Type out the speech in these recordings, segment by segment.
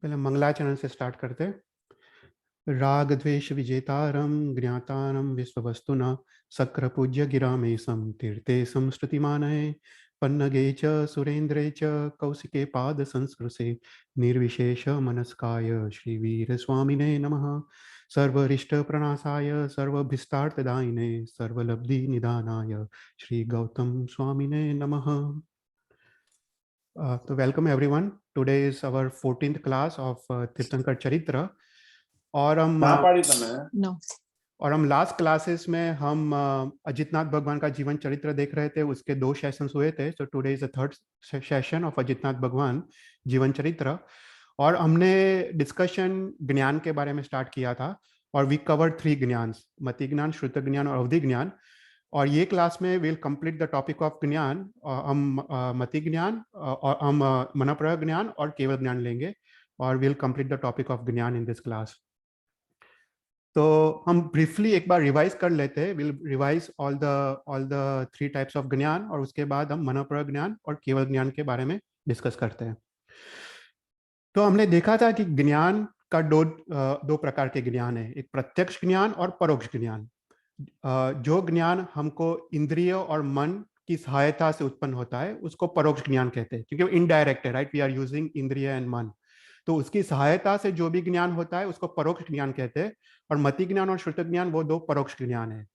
पहले मंगलाचरण से स्टार्ट करते हैं। राग द्वेष विजेतारं ज्ञातारं विश्ववस्तुना शक्र पूज्य गिरामेशं तीर्थे संस्तुतिमानये पन्नगे च सुरेन्द्रे च कौशिके पाद संस्कृते निर्विशेष मनस्काय श्रीवीर स्वामिने नमः। सर्वरिष्ट प्रणाशाय सर्वभिष्टार्थदायिने सर्वलब्धि निदानाय श्री गौतम स्वामिने नमः। तो welcome everyone. Today is our 14th class of Tirthankar Charitra. और हम No. और हम लास्ट क्लासेस में हम अजितनाथ भगवान का जीवन चरित्र देख रहे थे। उसके 2 सेशंस हुए थे। So today is the third session of Ajitnath भगवान जीवन चरित्र। और हमने डिस्कशन ज्ञान के बारे में स्टार्ट किया था और वी कवर्ड 3 ज्ञान, मति ज्ञान, श्रुत ज्ञान और अवधि ज्ञान। और ये क्लास में will complete the topic of ज्ञान। हम मति ज्ञान और हम मनःप्रयोग ज्ञान और केवल ज्ञान लेंगे और will complete the topic of ज्ञान इन दिस क्लास। तो हम ब्रीफली एक बार रिवाइज कर लेते हैं। Will revise all the 3 types of ज्ञान और उसके बाद हम मनःप्रयोग ज्ञान और केवल ज्ञान के बारे में डिस्कस करते हैं। तो हमने देखा था कि ज्ञान का दो प्रकार के ज्ञान है, एक प्रत्यक्ष ज्ञान और परोक्ष ज्ञान। जो ज्ञान हमको इंद्रियों और मन की सहायता से उत्पन्न होता है उसको परोक्ष ज्ञान कहते हैं, क्योंकि वो इनडायरेक्ट है, राइट। वी आर यूजिंग इंद्रिय एंड मन, तो उसकी सहायता से जो भी ज्ञान होता है उसको परोक्ष ज्ञान कहते हैं। और मति ज्ञान और श्रुत ज्ञान वो 2 परोक्ष ज्ञान है।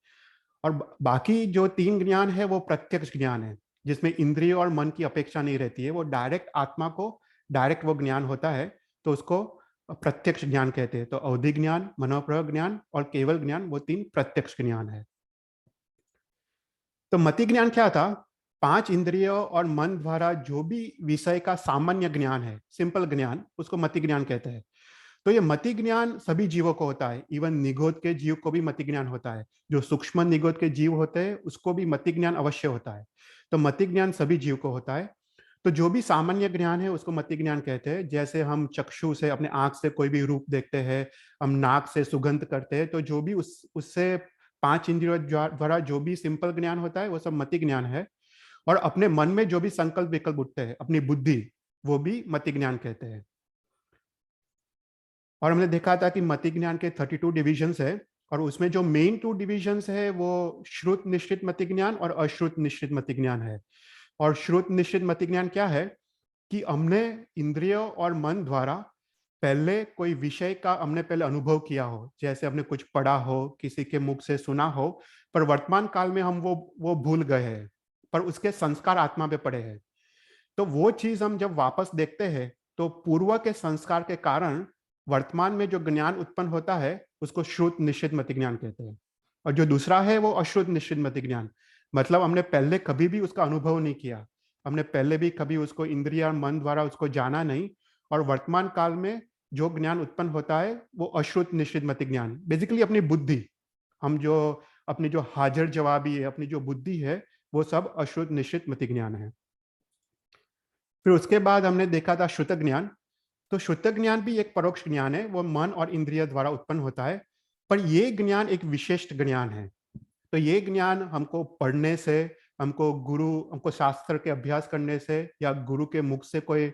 और बाकी जो 3 ज्ञान है वो प्रत्यक्ष ज्ञान है, जिसमें इंद्रिय और मन की अपेक्षा नहीं रहती है। वो डायरेक्ट आत्मा को डायरेक्ट वो ज्ञान होता है, तो उसको प्रत्यक्ष ज्ञान कहते हैं। तो अवधि ज्ञान, मनःप्रयोग ज्ञान और केवल ज्ञान वो 3 प्रत्यक्ष ज्ञान है। तो मति ज्ञान क्या था? 5 इंद्रियों और मन द्वारा जो भी विषय का सामान्य ज्ञान है, सिंपल ज्ञान, उसको मति ज्ञान कहते हैं। तो ये मति ज्ञान सभी जीवों को होता है। इवन निगोद के जीव को भी मति ज्ञान होता है। जो सूक्ष्म निगोद के जीव होते हैं उसको भी मति ज्ञान अवश्य होता है। तो मति ज्ञान सभी जीव को होता है। तो जो भी सामान्य ज्ञान है उसको मति ज्ञान कहते हैं। जैसे हम चक्षु से, अपने आंख से कोई भी रूप देखते हैं, हम नाक से सुगंध करते हैं, तो जो भी उससे 5 इंद्रियों द्वारा जो भी सिंपल ज्ञान होता है वो सब मति ज्ञान है। और अपने मन में जो भी संकल्प विकल्प उठते हैं, अपनी बुद्धि, वो भी मति ज्ञान कहते हैं। और हमने देखा था कि मति ज्ञान के 32 डिविजन्स है और उसमें जो मेन 2 डिविजन्स है वो श्रुत निश्चित मति ज्ञान और अश्रुत निश्चित मति ज्ञान है। और श्रुत निश्चित मति ज्ञान क्या है कि हमने इंद्रियों और मन द्वारा पहले कोई विषय का हमने पहले अनुभव किया हो, जैसे हमने कुछ पढ़ा हो, किसी के मुख से सुना हो, पर वर्तमान काल में हम वो भूल गए हैं, पर उसके संस्कार आत्मा पे पड़े हैं। तो वो चीज हम जब वापस देखते हैं तो पूर्व के संस्कार के कारण वर्तमान में जो ज्ञान उत्पन्न होता है उसको श्रुत निश्चित मति ज्ञान कहते हैं। और जो दूसरा है वो अश्रुत निश्चित मति ज्ञान, मतलब हमने पहले कभी भी उसका अनुभव नहीं किया, हमने पहले भी कभी उसको इंद्रिय और मन द्वारा उसको जाना नहीं, और वर्तमान काल में जो ज्ञान उत्पन्न होता है वो अश्रुत निश्चित मति ज्ञान। बेसिकली अपनी बुद्धि, हम जो अपनी जो हाजिर जवाबी है, अपनी जो बुद्धि है, वो सब अश्रुत निश्चित मति ज्ञान है। फिर उसके बाद हमने देखा था श्रुत ज्ञान। तो श्रुत ज्ञान भी एक परोक्ष ज्ञान है, वो मन और इंद्रिय द्वारा उत्पन्न होता है, पर ये ज्ञान एक विशिष्ट ज्ञान है। तो ये ज्ञान हमको पढ़ने से, हमको शास्त्र के अभ्यास करने से या गुरु के मुख से कोई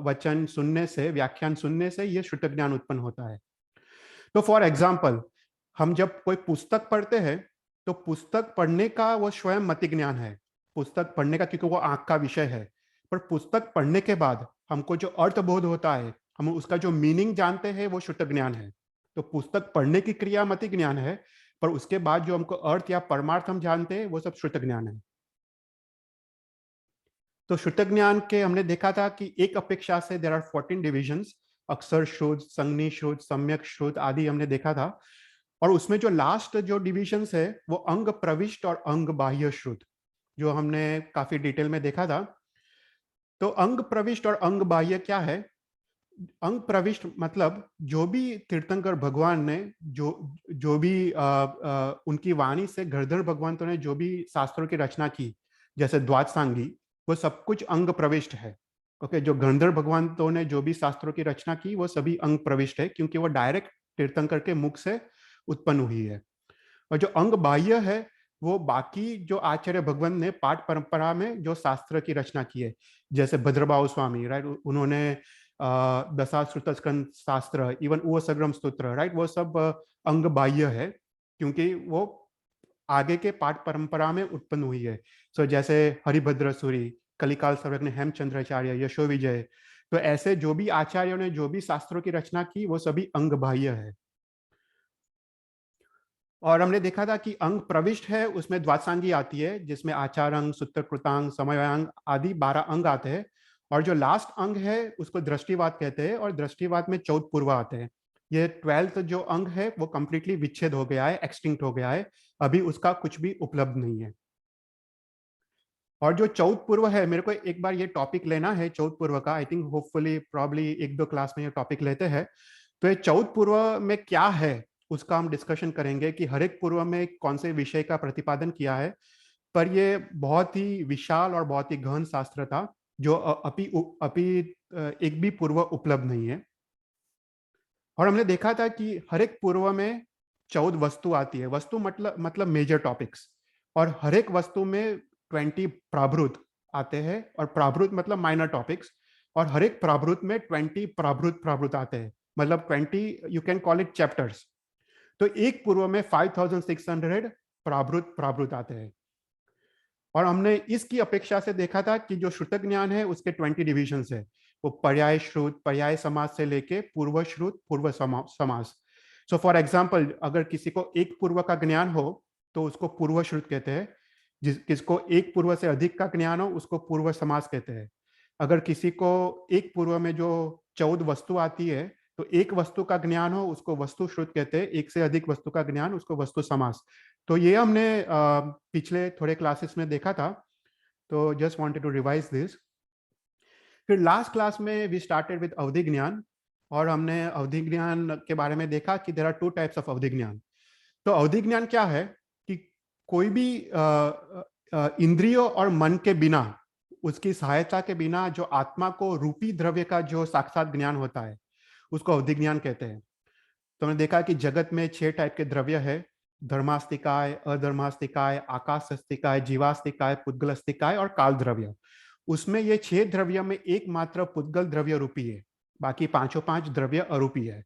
वचन सुनने से, व्याख्यान सुनने से ये श्रुत ज्ञान उत्पन्न होता है। तो फॉर एग्जाम्पल, हम जब कोई पुस्तक पढ़ते हैं तो पुस्तक पढ़ने का वो स्वयं मति ज्ञान है, पुस्तक पढ़ने का, क्योंकि वो आंख का विषय है। पर पुस्तक पढ़ने के बाद हमको जो अर्थबोध होता है, हम उसका जो मीनिंग जानते हैं, वो श्रुत ज्ञान है। तो पुस्तक पढ़ने की क्रिया मति ज्ञान है, पर उसके बाद जो हमको अर्थ या परमार्थ हम जानते हैं वो सब श्रुत ज्ञान है। तो श्रुत ज्ञान के हमने देखा था कि एक अपेक्षा से देयर आर 14 डिविजन्स, अक्षर श्रुत, संज्ञी श्रुत, सम्यक श्रुत आदि हमने देखा था। और उसमें जो लास्ट जो डिविजन्स है वो अंग प्रविष्ट और अंग बाह्य श्रुत, जो हमने काफी डिटेल में देखा था। तो अंग प्रविष्ट और अंग बाह्य क्या है? अंग प्रविष्ट मतलब जो भी तीर्थंकर भगवान ने जो भी उनकी वाणी से गणधर भगवंतों ने जो भी शास्त्रों की रचना की, जैसे द्वादशांगी, वो सब कुछ अंग प्रविष्ट है। ओके, जो गणधर भगवंतों ने जो भी शास्त्रों की रचना की वो सभी अंग प्रविष्ट है, क्योंकि वो डायरेक्ट तीर्थंकर के मुख से उत्पन्न हुई है। और जो अंग बाह्य है वो बाकी जो आचार्य भगवंत ने पाठ परंपरा में जो शास्त्र की रचना की है, जैसे भद्रबाहु स्वामी, राइट, उन्होंने दशाश्रुतस्कंद शास्त्र, इवन उवसग्रम स्तोत्र, राइट, वो सब अंग बाह्य है, क्योंकि वो आगे के पाठ परंपरा में उत्पन्न हुई है। सो जैसे हरिभद्र सूरी, कलिकाल सर्वज्ञ हेमचंद्राचार्य, यशो विजय, तो ऐसे जो भी आचार्यों ने जो भी शास्त्रों की रचना की वो सभी अंग बाह्य है। और हमने देखा था कि अंग प्रविष्ट है, उसमें द्वादशांगी आती है, जिसमें आचार अंग, सूत्र कृतांग, समवायांग आदि 12 अंग आते हैं। और जो लास्ट अंग है उसको दृष्टिवाद कहते हैं, और दृष्टिवाद में 14 पूर्व आते हैं। ये 12th जो अंग है वो कंप्लीटली विच्छेद हो गया है, एक्सटिंक्ट हो गया है, अभी उसका कुछ भी उपलब्ध नहीं है। और जो 14 पूर्व है, मेरे को एक बार ये टॉपिक लेना है 14 पूर्व का, आई थिंक होपफुली प्रॉब्ली एक दो क्लास में ये टॉपिक लेते हैं। तो ये 14 पूर्व में क्या है उसका हम डिस्कशन करेंगे कि हर एक पूर्व में कौन से विषय का प्रतिपादन किया है। पर ये बहुत ही विशाल और बहुत ही गहन शास्त्र था, जो अभी एक भी पूर्व उपलब्ध नहीं है। और हमने देखा था कि हर एक पूर्व में 14 वस्तु आती है, वस्तु मतलब मेजर टॉपिक्स, और हर एक वस्तु में 20 प्राभृत आते हैं, और प्राभृत मतलब माइनर टॉपिक्स, और हर एक प्राभृत में 20 प्राभृत आते हैं, मतलब 20 you can call it chapters. तो एक पूर्व में 5600 प्राभृत आते हैं। और हमने इसकी अपेक्षा से देखा था कि जो श्रुतक ज्ञान है उसके 20 डिविजन्स है, वो पर्याय श्रुत, पर्याय समास से लेके पूर्व श्रुत, पूर्व समास। सो फॉर एग्जाम्पल, अगर किसी को एक पूर्व का ज्ञान हो तो उसको पूर्व श्रुत कहते हैं, किसको एक पूर्व से अधिक का ज्ञान हो उसको पूर्व समास कहते हैं। अगर किसी को एक पूर्व में जो 14 वस्तु आती है, तो एक वस्तु का ज्ञान हो उसको वस्तु श्रुत कहते हैं, एक से अधिक वस्तु का ज्ञान उसको वस्तु समास। तो ये हमने पिछले थोड़े क्लासेस में देखा था, तो just wanted to revise this. फिर लास्ट क्लास में वी स्टार्टेड विद अवधि ज्ञान, और हमने अवधि ज्ञान के बारे में देखा कि देयर आर 2 टाइप्स ऑफ अवधि ज्ञान। तो अवधि ज्ञान क्या है कि कोई भी इंद्रियों और मन के बिना, उसकी सहायता के बिना जो आत्मा को रूपी द्रव्य का जो साक्षात ज्ञान होता है उसको अवधि ज्ञान कहते हैं। तो हमने देखा कि जगत में 6 टाइप के द्रव्य है, धर्मास्तिकाय, अधर्मास्तिकाय, आकाशस्तिकाय, जीवास्तिकाय, पुद्गलस्तिकाय और काल द्रव्य। उसमें ये 6 द्रव्य में एकमात्र पुद्गल द्रव्य रूपी है, बाकी पांचों 5 द्रव्य अरूपी है।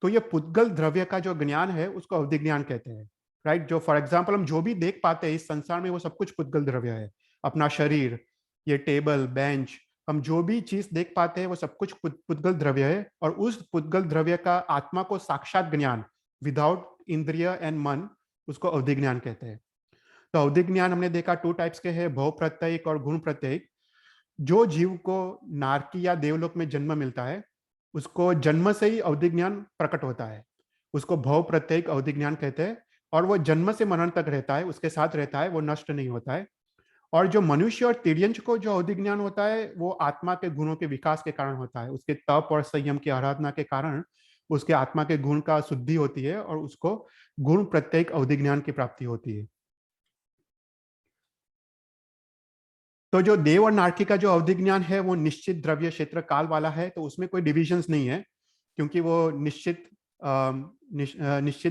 तो ये पुद्गल द्रव्य का जो ज्ञान है उसको अवधि ज्ञान कहते हैं, राइट। जो फॉर एग्जाम्पल हम जो भी देख पाते हैं इस संसार में वो सब कुछ पुद्गल द्रव्य है। अपना शरीर, ये टेबल, बेंच, हम जो भी चीज देख पाते हैं वो सब कुछ पुद्गल द्रव्य है, और उस पुद्गल द्रव्य का आत्मा को साक्षात ज्ञान विदाउट इंद्रिय एंड मन, उसको अवधि ज्ञान कहते हैं। तो अवधि ज्ञान हमने देखा 2 टाइप्स के हैं, भव प्रत्ययिक और गुण प्रत्ययिक। जो जीव को नारकी या देवलोक में जन्म मिलता है उसको जन्म से ही अवधि ज्ञान प्रकट होता है, उसको भव प्रत्ययिक अवधि ज्ञान कहते हैं, और वो जन्म से मरण तक रहता है, उसके साथ रहता है, वो नष्ट नहीं होता है। और जो मनुष्य और तिर्यंच को जो अवधि ज्ञान होता है वो आत्मा के गुणों के विकास के कारण होता है, उसके तप और संयम की आराधना के कारण उसके आत्मा के गुण का शुद्धि होती है और उसको गुण प्रत्येक अवधि ज्ञान की प्राप्ति होती है। तो जो देव और नारकी का जो अवधि ज्ञान है वो निश्चित द्रव्य क्षेत्र काल वाला है, तो उसमें कोई डिविजन्स नहीं है, क्योंकि वो निश्चित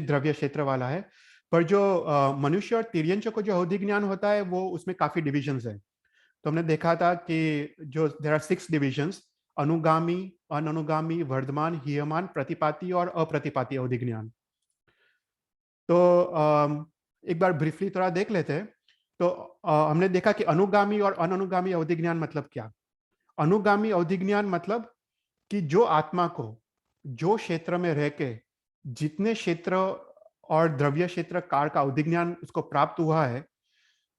द्रव्य क्षेत्र वाला है। पर जो मनुष्य और तिर्यंच को जो अवधि ज्ञान होता है वो उसमें काफी डिविजन्स है। तो हमने देखा था कि जो देयर आर 6 डिविजन्स, अनुगामी, अननुगामी, वर्धमान, हीयमान, प्रतिपाती और अप्रतिपाती अवधि ज्ञान। तो एक बार ब्रीफली थोड़ा देख लेते हैं। तो हमने देखा कि अनुगामी और अननुगामी अवधि ज्ञान मतलब क्या। अनुगामी अवधि ज्ञान मतलब कि जो आत्मा को जो क्षेत्र में रह के जितने क्षेत्र और द्रव्य क्षेत्र काल का अवधि ज्ञान उसको प्राप्त हुआ है,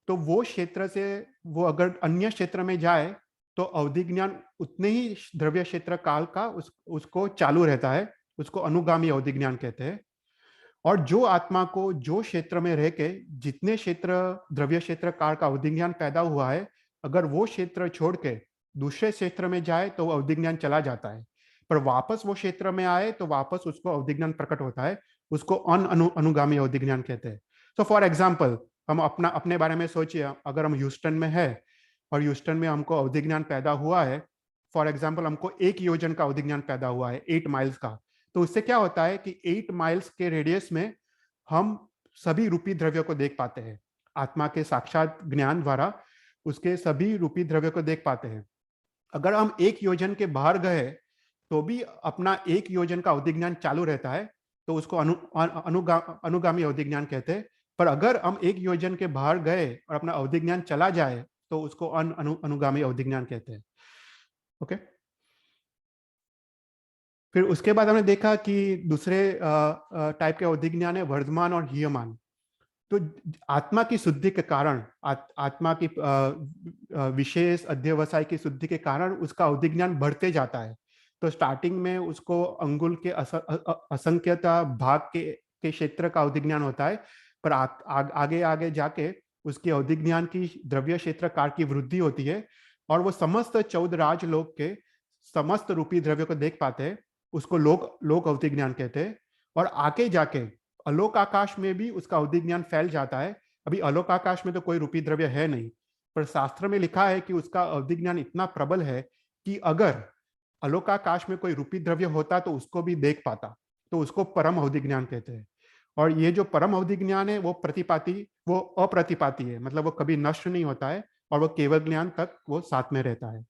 तो वो क्षेत्र से वो अगर अन्य क्षेत्र में जाए तो अवधि ज्ञान उतने ही द्रव्य क्षेत्र काल का उसको चालू रहता है, उसको अनुगामी अवधि ज्ञान कहते हैं। और जो आत्मा को जो क्षेत्र में रह के जितने क्षेत्र द्रव्य क्षेत्र काल का अवधि ज्ञान पैदा हुआ है, अगर वो क्षेत्र छोड़ के दूसरे क्षेत्र में जाए तो अवधि ज्ञान चला जाता है, पर वापस वो क्षेत्र में आए तो वापस उसको अवधि ज्ञान प्रकट होता है, उसको अनुगामी अवधि ज्ञान कहते हैं। तो फॉर एग्जाम्पल हम अपने बारे में सोचिए, अगर हम ह्यूस्टन में है और ह्यूस्टन में हमको अवधि ज्ञान पैदा हुआ है, फॉर एग्जाम्पल हमको 1 योजन का अवधि ज्ञान पैदा हुआ है, 8 माइल्स का। तो उससे क्या होता है कि 8 माइल्स के रेडियस में हम सभी रूपी द्रव्यों को देख पाते हैं, आत्मा के साक्षात ज्ञान द्वारा उसके सभी रूपी द्रव्यों को देख पाते हैं। अगर हम 1 योजन के बाहर गए तो भी अपना एक योजन का अवधि ज्ञान चालू रहता है, तो उसको अनुगामी अवधि ज्ञान कहते हैं। पर अगर हम एक योजन के बाहर गए और अपना अवधि ज्ञान चला जाए तो उसको अनुगामी अवधि ज्ञान कहते हैं। ओके। फिर उसके बाद हमने देखा कि दूसरे टाइप के अवधि ज्ञान है वर्धमान और हीयमान। तो आत्मा की शुद्धि के कारण, आत्मा की विशेष अध्यवसाय की शुद्धि के कारण उसका अवधि ज्ञान बढ़ते जाता है। तो स्टार्टिंग में उसको अंगुल के असंख्यता भाग के क्षेत्र का अवधि ज्ञान होता है, पर आगे आगे जाके उसकी अवधि ज्ञान की द्रव्य क्षेत्र कार की वृद्धि होती है और वो समस्त 14 राजलोक के समस्त रूपी द्रव्य को देख पाते हैं। उसको लोक लोक अवधि ज्ञान कहते हैं। और आगे जाके अलोक आकाश में भी उसका अवधि ज्ञान फैल जाता है। अभी अलोक आकाश में तो कोई रूपी द्रव्य है नहीं, पर शास्त्र में लिखा है कि उसका अवधि ज्ञान इतना प्रबल है कि अगर अलोकाकाश में कोई रूपी द्रव्य होता तो उसको भी देख पाता। तो उसको परम अवधि ज्ञान कहते हैं। और ये जो परम अवधि ज्ञान है वो वो अप्रतिपाती है, मतलब वो कभी नष्ट नहीं होता है और वो केवल ज्ञान तक वो साथ में रहता है।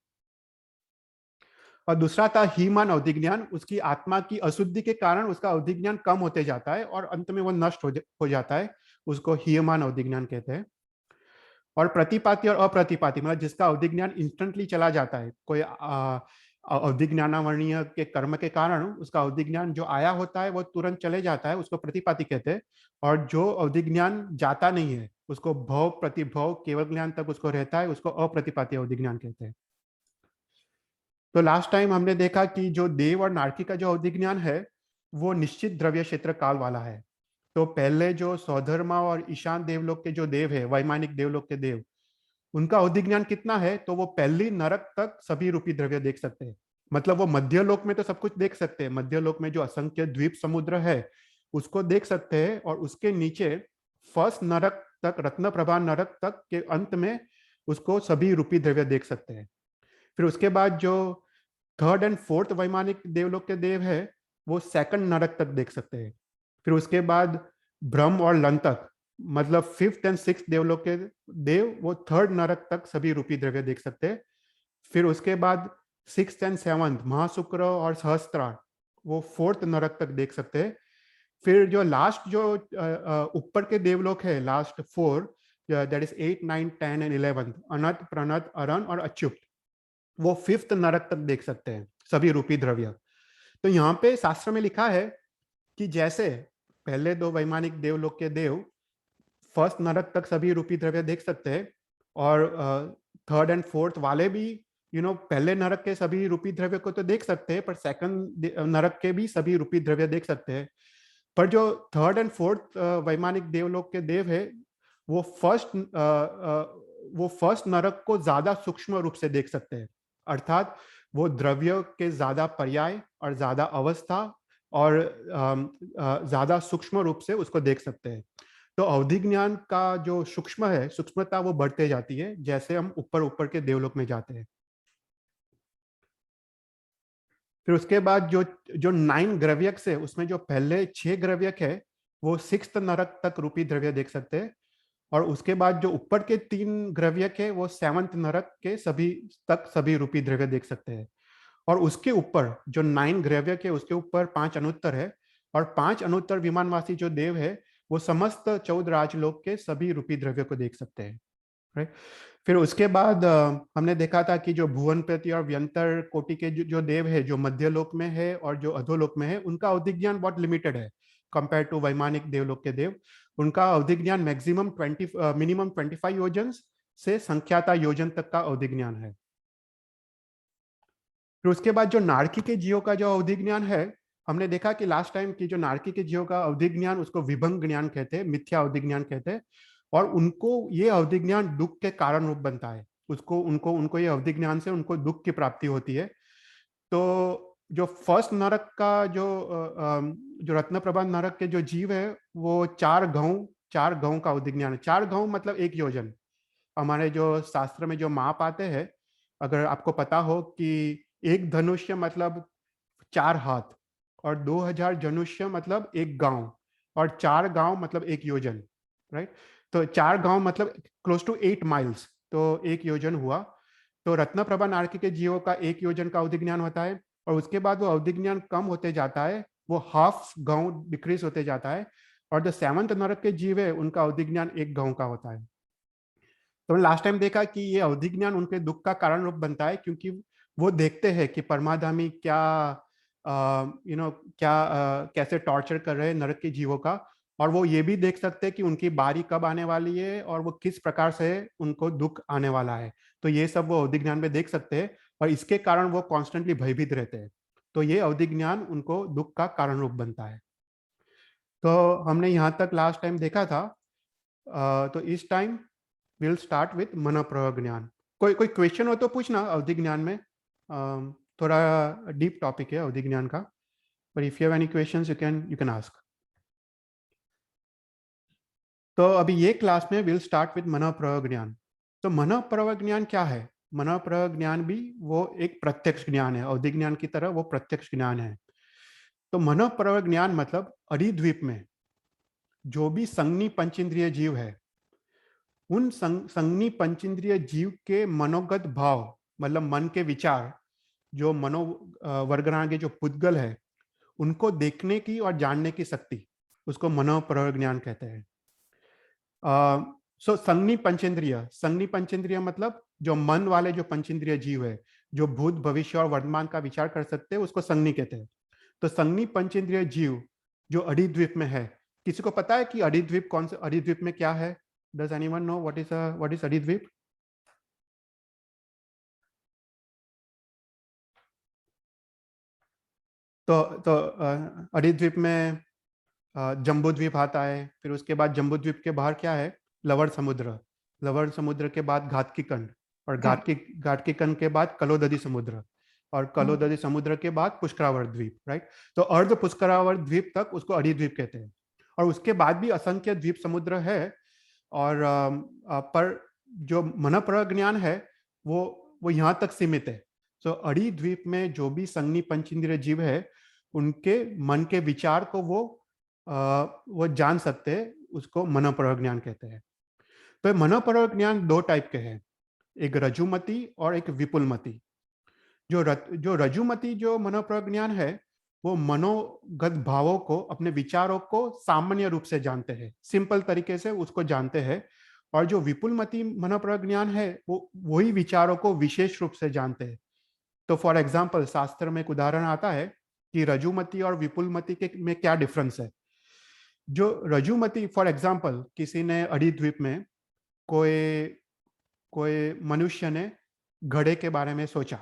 और दूसरा था हीमान अवधि ज्ञान। उसकी आत्मा की अशुद्धि के कारण उसका अवधि ज्ञान कम होते जाता है और अंत में वो नष्ट हो जाता है। उसको हीयमान अवधि ज्ञान कहते हैं। और प्रतिपाती और अप्रतिपाती, मतलब जिसका अवधि ज्ञान इंस्टेंटली चला जाता है, कोई अवधि ज्ञानावर्णीय के कर्म के कारण उसका अवधि ज्ञान जो आया होता है वो तुरंत चले जाता है, उसको प्रतिपाती कहते हैं। और जो अवधि ज्ञान जाता नहीं है, उसको भव प्रतिभव केवल ज्ञान तक उसको रहता है, उसको अप्रतिपाती अवधि ज्ञान कहते हैं। तो लास्ट टाइम हमने देखा कि जो देव और नारकी का जो अवधि ज्ञान है वो निश्चित द्रव्य क्षेत्र काल वाला है। तो पहले जो सौधर्मा और ईशान देवलोक के जो देव है, वैमानिक देवलोक के देव, उनका अवधि ज्ञान कितना है, तो वो पहली नरक तक सभी रूपी द्रव्य देख सकते हैं। मतलब वो मध्यलोक में तो सब कुछ देख सकते हैं, मध्यलोक में जो असंख्य द्वीप समुद्र है उसको देख सकते हैं। और उसके नीचे फर्स्ट नरक तक, रत्न प्रभा नरक तक के अंत में उसको सभी रूपी द्रव्य देख सकते हैं। फिर उसके बाद जो थर्ड एंड फोर्थ वैमानिक देवलोक के देव है वो सेकंड नरक तक देख सकते हैं। फिर उसके बाद ब्रह्म और लंतक, मतलब फिफ्थ एंड सिक्स देवलोक के देव, वो थर्ड नरक तक सभी रूपी द्रव्य देख सकते हैं। फिर उसके बाद सिक्स एंड सेवंथ महाशुक्र और सहस्त्रार, वो फोर्थ नरक तक देख सकते हैं। फिर जो लास्ट जो ऊपर के देवलोक है, last four, that is 8, 9, 10 and 11, अनंत, प्रणत, अरण और अच्युत, वो फिफ्थ नरक तक देख सकते हैं सभी रूपी द्रव्य। तो यहाँ पे शास्त्र में लिखा है कि जैसे पहले दो वैमानिक देवलोक के देव फर्स्ट नरक तक सभी रूपी द्रव्य देख सकते हैं, और थर्ड एंड फोर्थ वाले भी पहले नरक के सभी रूपी द्रव्य को तो देख सकते हैं, पर सेकंड नरक के भी सभी रूपी द्रव्य देख सकते हैं। पर जो थर्ड एंड फोर्थ वैमानिक देवलोक के देव है वो फर्स्ट नरक को ज्यादा सूक्ष्म रूप से देख सकते हैं। अर्थात वो द्रव्य के ज्यादा पर्याय और ज्यादा अवस्था और ज्यादा सूक्ष्म रूप से उसको देख सकते हैं। तो अवधि ज्ञान का जो सूक्ष्म है, सूक्ष्मता वो बढ़ते जाती है जैसे हम ऊपर ऊपर के देवलोक में जाते हैं। फिर उसके बाद जो जो 9 ग्रव्यक है उसमें जो पहले 6 ग्रव्यक है वो सिक्स्थ नरक तक रूपी द्रव्य देख सकते हैं। और उसके बाद जो ऊपर के 3 ग्रव्यक है वो सेवंथ नरक के सभी रूपी द्रव्य देख सकते हैं। और उसके ऊपर जो 9 ग्रव्यक है उसके ऊपर 5 अनुत्तर है, और 5 अनुत्तर विमानवासी जो देव है वो समस्त 14 राजलोक के सभी रूपी द्रव्य को देख सकते हैं। राइट। फिर उसके बाद हमने देखा था कि जो भुवनपति और व्यंतर कोटि के जो देव है, जो मध्यलोक में है और जो अधोलोक में है, उनका अवधि ज्ञान बहुत लिमिटेड है कंपेयर टू वैमानिक देवलोक के देव। उनका अवधि ज्ञान मैक्सिमम मिनिमम 25 योजन से संख्याता योजन तक का अवधि ज्ञान है। फिर उसके बाद जो नारकी के जीवों का जो अवधि ज्ञान है, हमने देखा कि लास्ट टाइम की जो नारकी के जीवों का अवधि ज्ञान उसको विभंग ज्ञान कहते हैं, मिथ्या अवधि ज्ञान कहते हैं। और उनको ये अवधि ज्ञान दुख के कारण रूप बनता है। उसको उनको उनको ये अवधि ज्ञान से उनको दुख की प्राप्ति होती है। तो जो फर्स्ट नरक का जो रत्न प्रभा नरक के जो जीव है वो 4 गांव का अवधि ज्ञान है। 4 गांव मतलब 1 योजन। हमारे जो शास्त्र में जो माप आते हैं, अगर आपको पता हो कि एक धनुष्य मतलब 4 हाथ, और 2000 धनुष्य मतलब 1 गांव, और 4 गांव मतलब 1 योजन। राइट। तो 4 गांव मतलब क्लोज टू 8 माइल्स, तो 1 योजन हुआ। तो रत्न प्रभा नारकी के जीवों का 1 योजन का अवधि ज्ञान होता है। और उसके बाद वो अवधि ज्ञान कम होते जाता है, वो हाफ गांव डिक्रीज होते जाता है, और जो सेवंथ नरक के जीव है उनका अवधि ज्ञान 1 गांव का होता है। तो लास्ट टाइम देखा कि ये अवधि ज्ञान उनके दुख का कारण रूप बनता है, क्योंकि वो देखते हैं कि परमाधामी क्या क्या कैसे टॉर्चर कर रहे हैं नरक के जीवों का, और वो ये भी देख सकते हैं कि उनकी बारी कब आने वाली है और वो किस प्रकार से उनको दुख आने वाला है। तो ये सब वो अवधि ज्ञान में देख सकते हैं, और इसके कारण वो कॉन्स्टेंटली भयभीत रहते हैं। तो ये अवधि ज्ञान उनको दुख का कारण रूप बनता है। तो हमने यहाँ तक लास्ट टाइम देखा था। तो इस टाइम विल स्टार्ट विथ मनोप्रयोग ज्ञान। कोई कोई क्वेश्चन हो तो पूछना अवधि ज्ञान में। थोड़ा डीप टॉपिक है अवधि ज्ञान का, पर if you have any questions you can ask. तो अभी ये क्लास में विल स्टार्ट विथ मनोप्रयोग ज्ञान। तो मनोप्रयोग ज्ञान क्या है? मनोप्रयोग ज्ञान भी वो एक प्रत्यक्ष ज्ञान है, अवधि ज्ञान की तरह वो प्रत्यक्ष ज्ञान है। तो मनोप्रयोग ज्ञान मतलब अरिद्वीप में जो भी संज्ञी पंचेंद्रिय जीव है, उन संज्ञी पंचेंद्रिय जीव के मनोगत भाव, मतलब मन के विचार, जो मनो वर्गणा के जो पुद्गल है, उनको देखने की और जानने की शक्ति, उसको मनोप्रयोग ज्ञान कहते हैं। संज्ञी पंचेंद्रिय मतलब जो मन वाले जो पंचेंद्रिय जीव है, जो भूत भविष्य और वर्तमान का विचार कर सकते हैं, उसको संज्ञी कहते हैं। तो संज्ञी पंचेंद्रिय जीव जो अरिद्वीप में है, किसी को पता है कि अरिद्वीप कौन सा, अरिद्वीप में क्या है? Does anyone know what is अरिद्वीप? तो अरिद्वीप में जम्बू द्वीप आता है, फिर उसके बाद जम्बू द्वीप के बाहर क्या है? लवण समुद्र। लवण समुद्र के बाद घाटकी कंड, और घाटकी कंड के बाद कलोदधी समुद्र, और कलोदधी समुद्र के बाद पुष्करावर्त द्वीप, राइट? तो अर्ध पुष्करावर्त द्वीप तक उसको अरिद्वीप कहते हैं, और उसके बाद भी असंख्य द्वीप समुद्र है। और पर जो मनोप्रयोग ज्ञान है वो यहाँ तक सीमित है। सो अड़ी द्वीप में जो भी संज्ञी पंचेंद्रिय जीव है, उनके मन के विचार को वो जान सकते हैं, उसको मनोप्रयोग ज्ञान कहते हैं। तो मनोप्रयोग ज्ञान 2 टाइप के हैं, एक रजुमति और एक विपुलमति। जो रजुमति जो मनोप्रयोग ज्ञान है, वो मनोगत भावों को, अपने विचारों को सामान्य रूप से जानते हैं, सिंपल तरीके से उसको जानते हैं। और जो विपुलमति मनोप्रयोग ज्ञान है, वो वही विचारों को विशेष रूप से जानते हैं। तो फॉर एग्जाम्पल शास्त्र में एक उदाहरण आता है कि रजुमति और विपुलमति के में क्या डिफरेंस है। जो रजुमति, फॉर एग्जाम्पल किसी ने अरिद्वीप में कोई कोई मनुष्य ने घड़े के बारे में सोचा,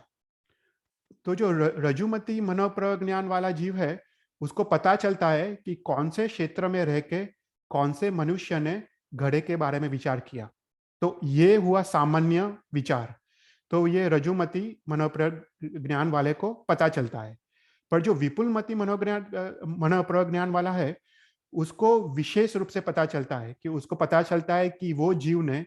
तो जो रजुमति मनोप्रयोग ज्ञान वाला जीव है, उसको पता चलता है कि कौन से क्षेत्र में रह के कौन से मनुष्य ने घड़े के बारे में विचार किया। तो ये हुआ सामान्य विचार, तो ये रजुमति मनोप्रयोग ज्ञान वाले को पता चलता है। पर जो विपुलमति मनोप्रयोग ज्ञान वाला है, उसको विशेष रूप से पता चलता है, कि उसको पता चलता है कि वो जीव ने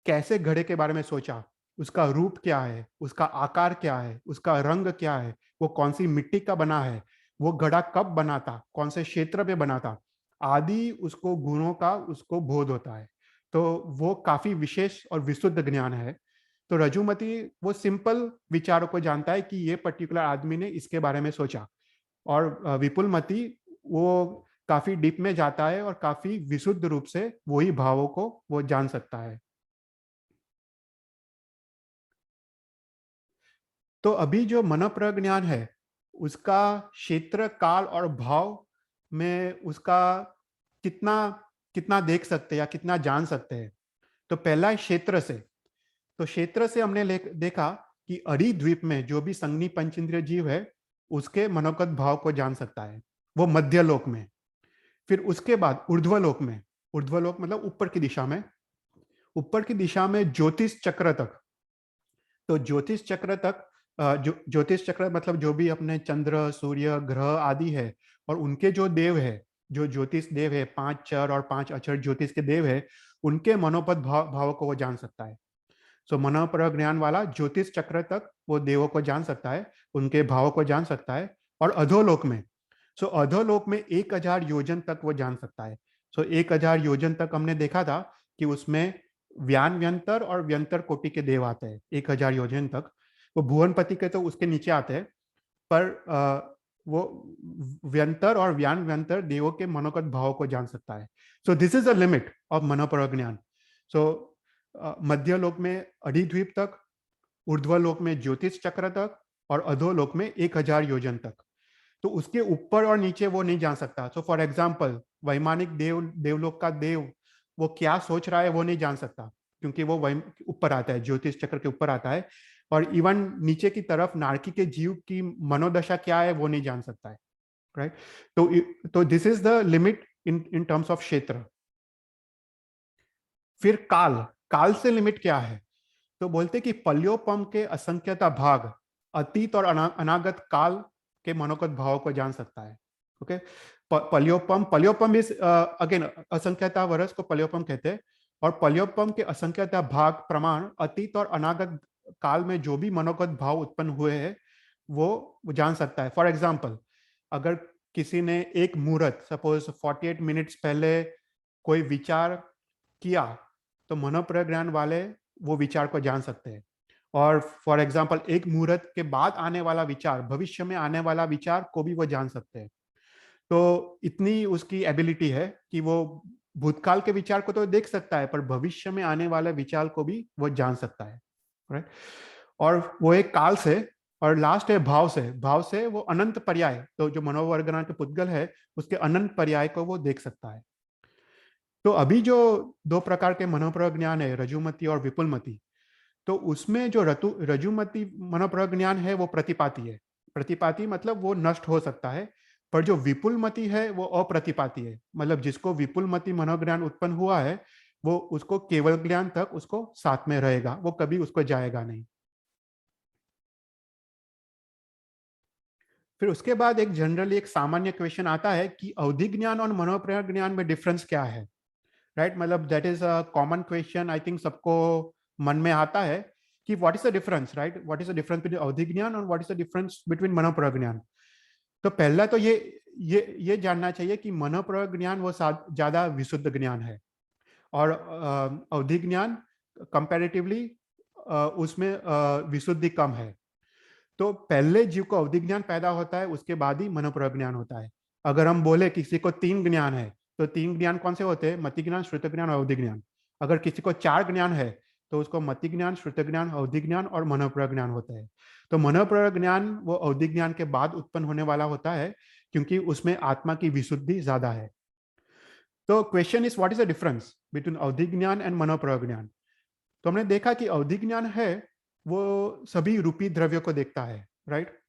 कैसे घड़े के बारे में सोचा, उसका रूप क्या है, उसका आकार क्या है, उसका रंग क्या है, वो कौन सी मिट्टी का बना है, वो घड़ा कब बना था, कौन से क्षेत्र में बना था, आदि उसको गुणों का उसको बोध होता है। तो वो काफी विशेष और विशुद्ध ज्ञान है। तो रजुमति वो सिंपल विचारों को जानता है कि ये पर्टिकुलर आदमी ने इसके बारे में सोचा, और विपुलमति वो काफी डीप में जाता है और काफी विशुद्ध रूप से वही भावों को वो जान सकता है। तो अभी जो मनोप्रयोग ज्ञान है, उसका क्षेत्र काल और भाव में उसका कितना कितना देख सकते हैं या कितना जान सकते हैं। तो पहला है क्षेत्र से। तो क्षेत्र से हमने देखा कि अरी द्वीप में जो भी संज्ञी पंचेंद्रिय जीव है, उसके मनोगत भाव को जान सकता है, वो मध्य लोक में। फिर उसके बाद ऊर्ध्वलोक में, ऊर्ध्वलोक मतलब ऊपर की दिशा में, ऊपर की दिशा में ज्योतिष चक्र तक। तो ज्योतिष चक्र तक, जो ज्योतिष चक्र मतलब जो भी अपने चंद्र सूर्य ग्रह आदि है, और उनके जो देव है, जो ज्योतिष देव है, 5 चर और 5 अक्षर ज्योतिष के देव है, उनके मनोपद भाव को वो जान सकता है। सो मनोप्रयोग ज्ञान वाला ज्योतिष चक्र तक वो देवों को जान सकता है, उनके भावों को जान सकता है। और अधोलोक में, सो अधोलोक में 1000 योजन तक वो जान सकता है। सो 1000 योजन तक हमने देखा था कि उसमें व्यान व्यंतर और व्यंतर कोटि के देव आते हैं 1000 योजन तक। वो भुवनपति के तो उसके नीचे आते हैं, पर वो व्यंतर और व्यान व्यंतर देवों के मनोगत भावों को जान सकता है। So this is the limit of मनोपर ज्ञान। सो मध्य लोक में अधिद्वीप तक, ऊर्ध्वलोक में ज्योतिष चक्र तक, और अधोलोक में 1000 योजन तक। तो उसके ऊपर और नीचे वो नहीं जान सकता। सो फॉर एग्जाम्पल, वैमानिक देवलोक का देव वो क्या सोच रहा है वो नहीं जान सकता, क्योंकि वो ऊपर आता है, ज्योतिष चक्र के ऊपर आता है। और इवन नीचे की तरफ नारकी के जीव की मनोदशा क्या है वो नहीं जान सकता है, राइट। तो this is the limit in terms of क्षेत्र। फिर काल, काल से लिमिट क्या है? तो बोलते कि पल्योपम के असंख्यता भाग अतीत और अनागत काल के मनोगत भाव को जान सकता है। ओके, पल्योपम इज अगेन असंख्यता वर्ष को पल्योपम कहते हैं, और पल्योपम के असंख्यता भाग प्रमाण अतीत और अनागत काल में जो भी मनोगत भाव उत्पन्न हुए हैं वो जान सकता है। फॉर एग्जाम्पल, अगर किसी ने एक मुहूर्त, सपोज 48 मिनट्स पहले कोई विचार किया, तो मनोप्रज्ञान वाले वो विचार को जान सकते हैं। और फॉर एग्जाम्पल, एक मुहूर्त के बाद आने वाला विचार, भविष्य में आने वाला विचार को भी वो जान सकते हैं। तो इतनी उसकी एबिलिटी है कि वो भूतकाल के विचार को तो देख सकता है, पर भविष्य में आने वाले विचार को भी वो जान सकता है, राइट। और वो एक काल से, और लास्ट है भाव से। भाव से वो अनंत पर्याय, तो जो मनोवर्गना के पुद्गल है उसके अनंत पर्याय को वो देख सकता है। तो अभी जो दो प्रकार के मनोप्रज्ञान है, रजुमति और विपुलमति, तो उसमें जो रजुमति मनोप्रज्ञान है वो प्रतिपाती है। प्रतिपाती मतलब वो नष्ट हो सकता है। पर जो विपुलमति है वो अप्रतिपाती है, मतलब जिसको विपुलमति मनोज्ञान उत्पन्न हुआ है वो उसको केवल ज्ञान तक उसको साथ में रहेगा, वो कभी उसको जाएगा नहीं। फिर उसके बाद एक जनरली एक सामान्य क्वेश्चन आता है कि अवधि ज्ञान और मनोप्रज्ञान में डिफरेंस क्या है, राइट। मतलब that is a common question, I think सबको मन में आता है कि what is the difference, right. What is the difference between अवधि ज्ञान और what is the difference between मनोप्रज्ञान। तो पहला तो ये जानना चाहिए कि मनोप्रज्ञान वो ज्यादा विशुद्ध ज्ञान है, और अवधि ज्ञान कंपैरेटिवली उसमें विशुद्धि कम है। तो पहले जीव को अवधि ज्ञान पैदा होता है, उसके बाद ही मनोप्रज्ञान होता है। अगर हम बोले किसी को 3 ज्ञान है, तो 3 ज्ञान कौन से होते हैं? मति ज्ञान, श्रुत ज्ञान और अवधि ज्ञान। अगर किसी को 4 ज्ञान है, तो उसको मति ज्ञान, श्रुत ज्ञान, अवधि ज्ञान और मनोप्रज्ञान होता है। तो मनोप्रज्ञान वो अवधि ज्ञान के बाद उत्पन्न होने वाला होता है, क्योंकि उसमें आत्मा की विशुद्धि ज्यादा है। तो question is what is the difference between अवधि ज्ञान एंड मनोप्रज्ञान। तो हमने देखा कि अवधि ज्ञान है वो सभी रूपी द्रव्य को देखता है, राइट।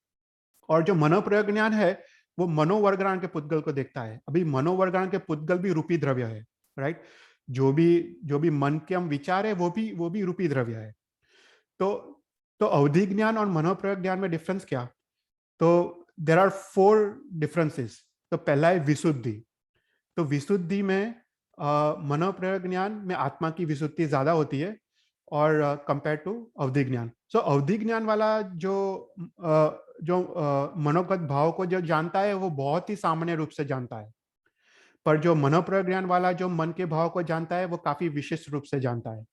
और जो मनोप्रज्ञान है वो मनोवर्गण के पुद्गल को देखता है। अभी मनोवर्गण के पुद्गल भी रूपी द्रव्य है, राइट। जो भी मन के हम विचार है वो भी रूपी द्रव्य है। तो तो अवधि ज्ञान और मनोप्रज्ञान में डिफरेंस क्या? तो देर आर 4 डिफरेंसेस। तो पहला है विशुद्धि। तो विशुद्धि में मनोप्रज्ञान में आत्मा की विशुद्धि ज्यादा होती है और कंपेयर टू अवधि ज्ञान। सो अवधि ज्ञान वाला जो मनोगत भाव को जो जानता है वो बहुत ही सामान्य रूप से जानता है, पर जो मनोप्रज्ञान वाला जो मन के भाव को जानता है वो काफी विशिष्ट रूप से जानता है।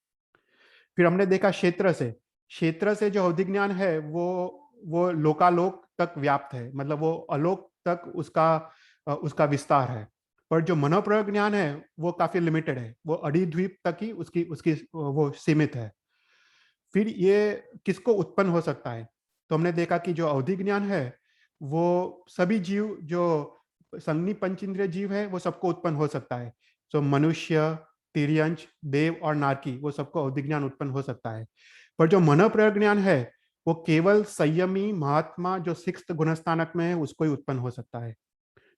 फिर हमने देखा क्षेत्र से जो अवधि ज्ञान है वो लोकालोक तक व्याप्त है, मतलब वो अलोक तक उसका विस्तार है। पर जो मनोप्रज्ञान है वो काफी लिमिटेड है, वो अधिद्वीप तक ही उसकी उसकी वो सीमित है। फिर ये किसको उत्पन्न हो सकता है? तो हमने देखा कि जो अवधि ज्ञान है वो सभी जीव, जो संज्ञी पंचेंद्रिय जीव है वो सबको उत्पन्न हो सकता है। तो मनुष्य, तिर्यंच, देव और नारकी वो सबको अवधि ज्ञान उत्पन्न हो सकता है। पर जो मनोप्रज्ञान है वो केवल संयमी महात्मा जो 6th गुणस्थानक में है उसको ही उत्पन्न हो सकता है।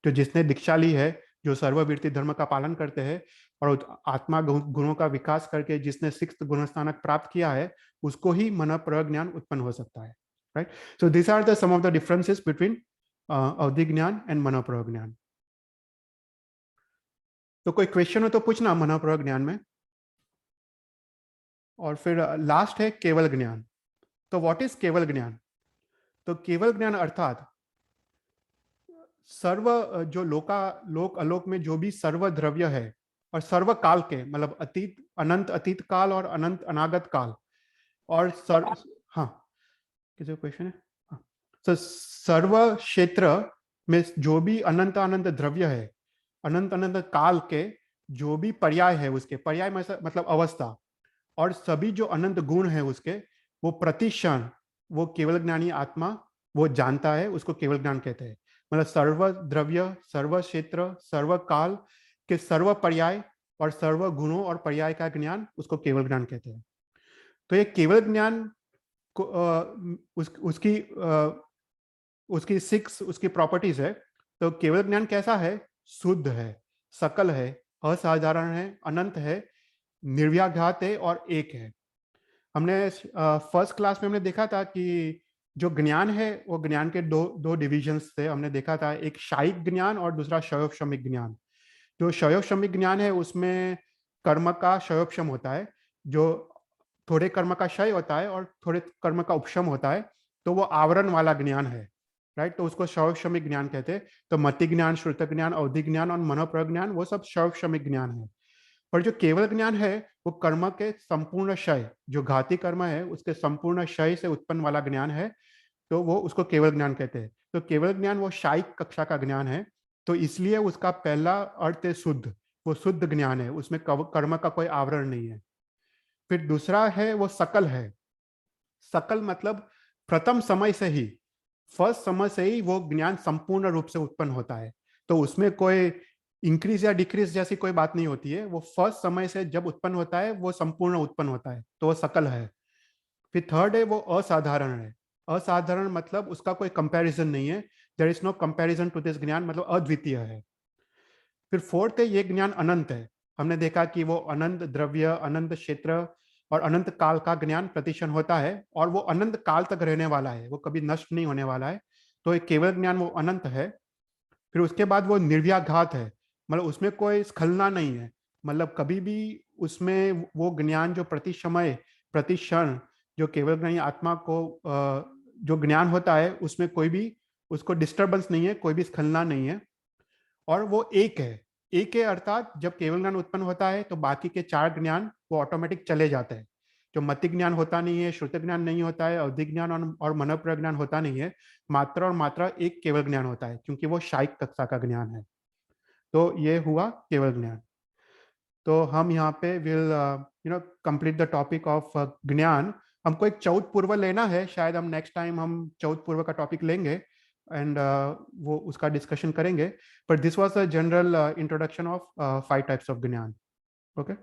तो जिसने दीक्षा ली है, जो सर्ववीर्ति धर्म का पालन करते हैं और आत्मा गुणों का विकास करके जिसने 6th गुणस्थानक प्राप्त किया है, उसको ही मनोप्रज्ञान उत्पन्न हो सकता है, right. So this are the some of the differences between अवधि ज्ञान एंड मनोप्रज्ञान। तो कोई क्वेश्चन हो तो पूछना मनोप्रज्ञान में। और फिर लास्ट है केवल ज्ञान। तो व्हाट इज केवल ज्ञान? तो केवल ज्ञान अर्थात सर्व जो लोक अलोक में जो भी सर्व द्रव्य है और सर्व काल के, मतलब अतीत, अनंत अतीत काल और अनंत अनागत काल, और हाँ, किसी क्वेश्चन है? हाँ। तो सर्व क्षेत्र में जो भी अनंत अनंत द्रव्य है, अनंत अनंत काल के जो भी पर्याय है, उसके पर्याय मतलब अवस्था, और सभी जो अनंत गुण है उसके, वो प्रतिक्षण वो केवल ज्ञानी आत्मा वो जानता है, उसको केवल ज्ञान कहते हैं। मतलब सर्व द्रव्य, सर्व क्षेत्र, सर्व काल के सर्व पर्याय और सर्व गुणों और पर्याय का ज्ञान, उसको केवल ज्ञान कहते हैं। तो ये केवल ज्ञान को उसकी 6 उसकी प्रॉपर्टीज है। तो केवल ज्ञान कैसा है? शुद्ध है, सकल है, असाधारण है, अनंत है, निर्व्याघात है और एक है। हमने फर्स्ट क्लास में हमने देखा था कि जो ज्ञान है वो ज्ञान के दो दो डिविजन्स थे। हमने देखा था एक शायिक ज्ञान और दूसरा शयोपशमिक ज्ञान। जो शयोपशमिक ज्ञान है उसमें कर्म का शयोपशम होता है, जो थोड़े कर्म का क्षय होता है और थोड़े कर्म का उपशम होता है, तो वो आवरण वाला ज्ञान है, राइट। तो उसको शयोपशमिक ज्ञान कहते हैं। तो मति ज्ञान, श्रुत ज्ञान, अवधि ज्ञान और मनोप्रज्ञान वो सब शयोपशमिक ज्ञान है। पर जो केवल ज्ञान है वो कर्म के संपूर्ण क्षय, जो घाती कर्म है उसके संपूर्ण क्षय से उत्पन्न वाला ज्ञान है, तो वो उसको केवल ज्ञान कहते हैं। तो केवल ज्ञान वो शायिक कक्षा का ज्ञान है, तो इसलिए उसका पहला अर्थ है शुद्ध, वो शुद्ध ज्ञान है, उसमें कर्म का कोई आवरण नहीं है। फिर दूसरा है वो सकल है। सकल मतलब प्रथम समय से ही, फर्स्ट समय से ही वो ज्ञान संपूर्ण रूप से उत्पन्न होता है। तो उसमें कोई इंक्रीज या डिक्रीज जैसी कोई बात नहीं होती है। वो फर्स्ट समय से जब उत्पन्न होता है वो संपूर्ण उत्पन्न होता है, तो वो सकल है। फिर थर्ड है वो असाधारण है। असाधारण मतलब उसका कोई कंपैरिजन नहीं है, there is no comparison to this ज्ञान, मतलब अद्वितीय है। फिर फोर्थ है ये ज्ञान अनंत है। हमने देखा कि वो अनंत द्रव्य, अनंत क्षेत्र और अनंत काल का ज्ञान प्रतिक्षण होता है, और वो अनंत काल तक रहने वाला है, वो कभी नष्ट नहीं होने वाला है। तो एक केवल ज्ञान वो अनंत है। फिर उसके बाद वो निर्व्याघात है, मतलब उसमें कोई स्खलना नहीं है। मतलब कभी भी उसमें वो ज्ञान जो प्रति समय, प्रति क्षण जो केवल ज्ञानी आत्मा को जो ज्ञान होता है उसमें कोई भी उसको डिस्टर्बेंस नहीं है, कोई भी स्खलना नहीं है। और वो एक है। एक है अर्थात जब केवल ज्ञान उत्पन्न होता है तो बाकी के 4 ज्ञान वो ऑटोमेटिक चले जाते हैं। जो मति ज्ञान होता नहीं है, श्रुत ज्ञान नहीं होता है, अवधि ज्ञान और मनोप्रज्ञान होता नहीं है। मात्रा और मात्रा एक केवल ज्ञान होता है, क्योंकि वो शायिक कक्षा का ज्ञान है। तो ये हुआ केवल ज्ञान। तो हम यहाँ पे will complete the topic of ज्ञान। हमको एक चौथ पूर्व लेना है, शायद हम नेक्स्ट टाइम हम चौथ पूर्व का टॉपिक लेंगे एंड वो उसका डिस्कशन करेंगे। पर this was a general introduction of 5 types of ज्ञान। ओके,